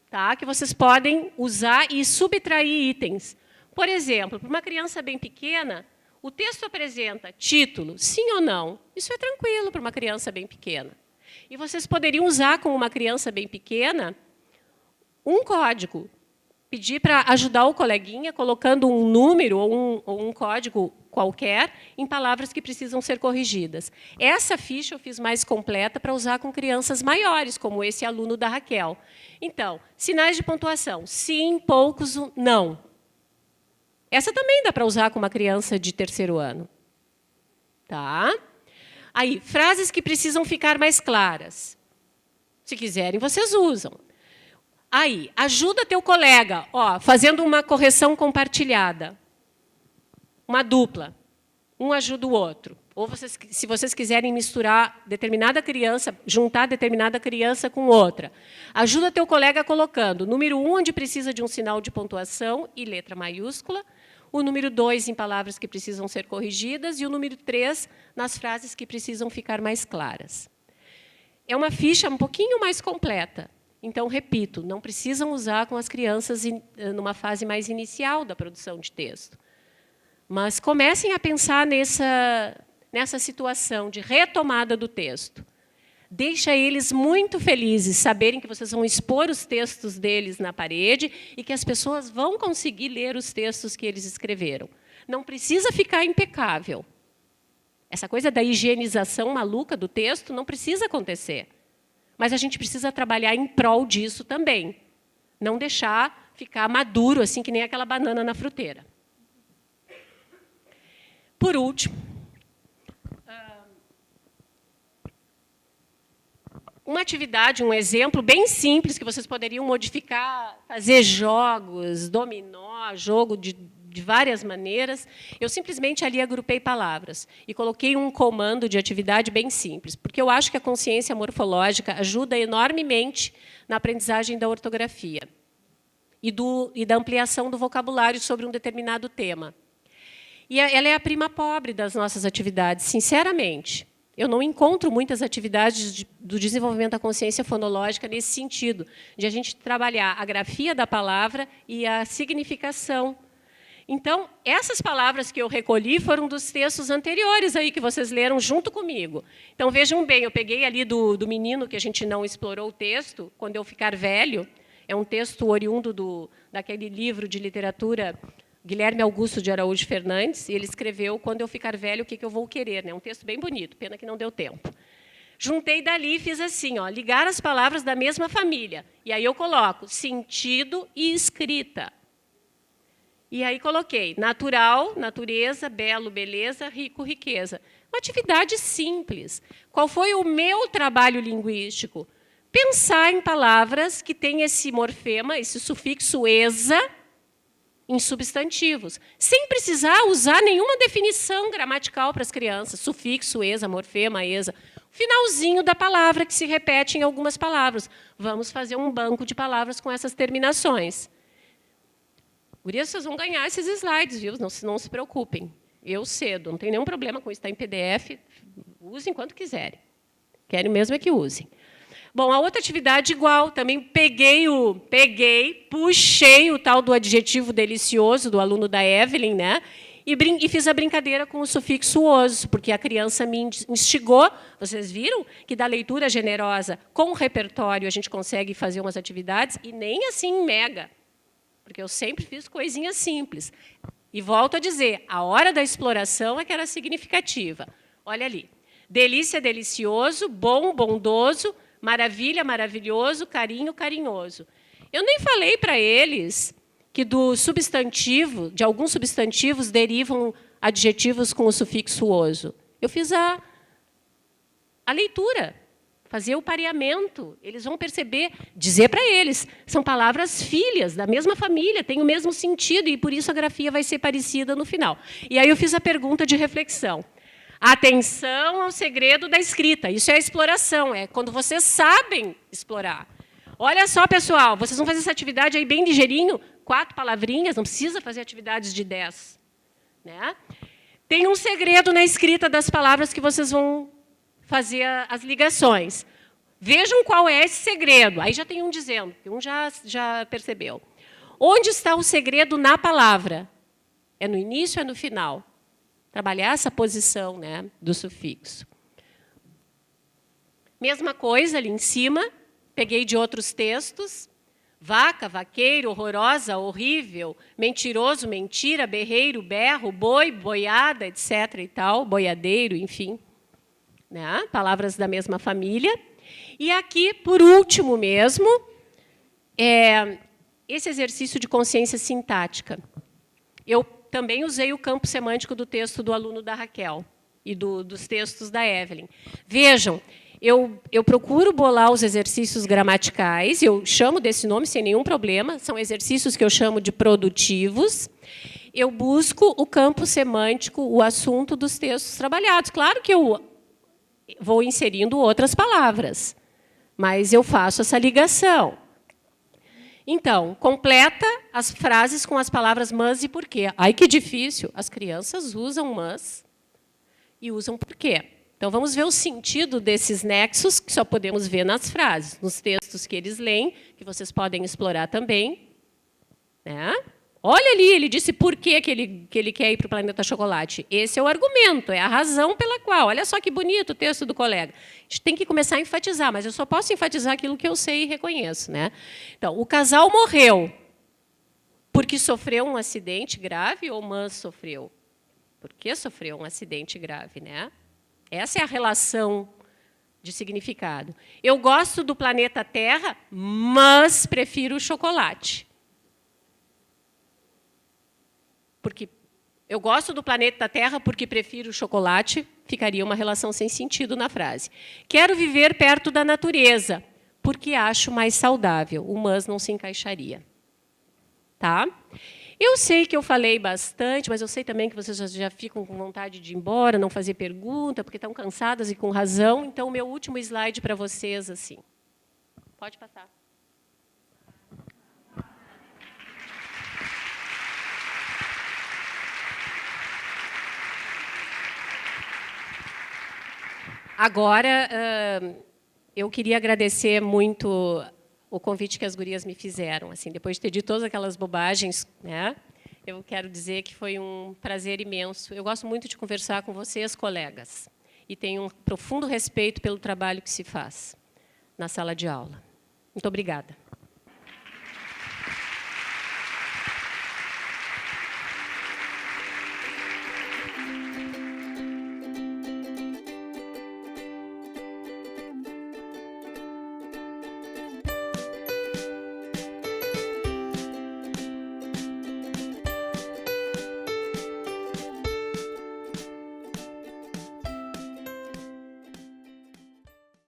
tá, que vocês podem usar e subtrair itens. Por exemplo, para uma criança bem pequena, o texto apresenta título, sim ou não. Isso é tranquilo para uma criança bem pequena. E vocês poderiam usar com uma criança bem pequena um código. Pedir para ajudar o coleguinha colocando um número ou um código qualquer em palavras que precisam ser corrigidas. Essa ficha eu fiz mais completa para usar com crianças maiores, como esse aluno da Raquel. Então, sinais de pontuação: sim, poucos, não. Essa também dá para usar com uma criança de 3º ano. Tá? Aí, frases que precisam ficar mais claras. Se quiserem, vocês usam. Aí, ajuda teu colega, fazendo uma correção compartilhada. Uma dupla. Um ajuda o outro. Ou se vocês quiserem misturar determinada criança, juntar determinada criança com outra. Ajuda teu colega colocando o número 1, onde precisa de um sinal de pontuação e letra maiúscula, o número 2 em palavras que precisam ser corrigidas e o número 3 nas frases que precisam ficar mais claras. É uma ficha um pouquinho mais completa. Então, repito, não precisam usar com as crianças numa fase mais inicial da produção de texto. Mas comecem a pensar nessa situação de retomada do texto. Deixa eles muito felizes, saberem que vocês vão expor os textos deles na parede e que as pessoas vão conseguir ler os textos que eles escreveram. Não precisa ficar impecável. Essa coisa da higienização maluca do texto não precisa acontecer. Mas a gente precisa trabalhar em prol disso também. Não deixar ficar maduro, assim que nem aquela banana na fruteira. Por último, uma atividade, um exemplo bem simples que vocês poderiam modificar, fazer jogos, dominó, jogo de várias maneiras. Eu simplesmente ali agrupei palavras e coloquei um comando de atividade bem simples, porque eu acho que a consciência morfológica ajuda enormemente na aprendizagem da ortografia e da ampliação do vocabulário sobre um determinado tema. E ela é a prima pobre das nossas atividades, sinceramente. Eu não encontro muitas atividades do desenvolvimento da consciência fonológica nesse sentido, de a gente trabalhar a grafia da palavra e a significação. Então, essas palavras que eu recolhi foram dos textos anteriores aí que vocês leram junto comigo. Então, vejam bem, eu peguei ali do menino que a gente não explorou o texto, Quando Eu Ficar Velho. É um texto oriundo daquele livro de literatura Guilherme Augusto de Araújo Fernandes, e ele escreveu Quando Eu Ficar Velho, o que eu vou querer. É um texto bem bonito, pena que não deu tempo. Juntei dali e fiz assim, ligar as palavras da mesma família. E aí eu coloco sentido e escrita. E aí coloquei natural, natureza, belo, beleza, rico, riqueza. Uma atividade simples. Qual foi o meu trabalho linguístico? Pensar em palavras que têm esse morfema, esse sufixo esa, em substantivos, sem precisar usar nenhuma definição gramatical para as crianças. Sufixo, esa, morfema, esa. Finalzinho da palavra que se repete em algumas palavras. Vamos fazer um banco de palavras com essas terminações. Gurias, vocês vão ganhar esses slides, viu? Não se preocupem. Eu cedo, não tem nenhum problema com isso, está em PDF. Usem quanto quiserem. Querem mesmo é que usem. Bom, a outra atividade igual, também puxei o tal do adjetivo delicioso do aluno da Evelyn, né? E fiz a brincadeira com o sufixo oso, porque a criança me instigou. Vocês viram que da leitura generosa com o repertório a gente consegue fazer umas atividades, e nem assim mega. Porque eu sempre fiz coisinhas simples. E volto a dizer, a hora da exploração é que era significativa. Olha ali. Delícia, delicioso, bom, bondoso, maravilha, maravilhoso, carinho, carinhoso. Eu nem falei para eles que do substantivo, de alguns substantivos, derivam adjetivos com o sufixo oso. Eu fiz a leitura. Fazer o pareamento, eles vão perceber, dizer para eles, são palavras filhas, da mesma família, têm o mesmo sentido, e por isso a grafia vai ser parecida no final. E aí eu fiz a pergunta de reflexão. Atenção ao segredo da escrita. Isso é exploração, é quando vocês sabem explorar. Olha só, pessoal, vocês vão fazer essa atividade aí bem ligeirinho, 4 palavrinhas, não precisa fazer atividades de 10. Né? Tem um segredo na escrita das palavras que vocês vão fazer as ligações. Vejam qual é esse segredo. Aí já tem um dizendo, que um já percebeu. Onde está o segredo na palavra? É no início ou é no final? Trabalhar essa posição, né, do sufixo. Mesma coisa ali em cima, peguei de outros textos. Vaca, vaqueiro, horrorosa, horrível, mentiroso, mentira, berreiro, berro, boi, boiada, etc. e tal, boiadeiro, enfim. Né? Palavras da mesma família. E aqui, por último mesmo, esse exercício de consciência sintática. Eu também usei o campo semântico do texto do aluno da Raquel e dos textos da Evelyn. Vejam, eu procuro bolar os exercícios gramaticais, eu chamo desse nome sem nenhum problema, são exercícios que eu chamo de produtivos. Eu busco o campo semântico, o assunto dos textos trabalhados. Claro que eu vou inserindo outras palavras, mas eu faço essa ligação. Então, completa as frases com as palavras mas e porquê. Ai, que difícil. As crianças usam mas e usam porquê. Então, vamos ver o sentido desses nexos, que só podemos ver nas frases, nos textos que eles leem, que vocês podem explorar também. Né? Olha ali, ele disse por que ele quer ir para o planeta chocolate. Esse é o argumento, é a razão pela qual. Olha só que bonito o texto do colega. A gente tem que começar a enfatizar, mas eu só posso enfatizar aquilo que eu sei e reconheço. Né? Então, o casal morreu porque sofreu um acidente grave ou mas sofreu? Porque sofreu um acidente grave, né? Essa é a relação de significado. Eu gosto do planeta Terra, mas prefiro o chocolate. Porque eu gosto do planeta Terra porque prefiro o chocolate, ficaria uma relação sem sentido na frase. Quero viver perto da natureza, porque acho mais saudável. O mas não se encaixaria. Tá? Eu sei que eu falei bastante, mas eu sei também que vocês já ficam com vontade de ir embora, não fazer pergunta, porque estão cansadas e com razão. Então, o meu último slide para vocês, assim. Pode passar. Agora, eu queria agradecer muito o convite que as gurias me fizeram. Assim, depois de ter dito todas aquelas bobagens, né, eu quero dizer que foi um prazer imenso. Eu gosto muito de conversar com vocês, colegas, e tenho um profundo respeito pelo trabalho que se faz na sala de aula. Muito obrigada.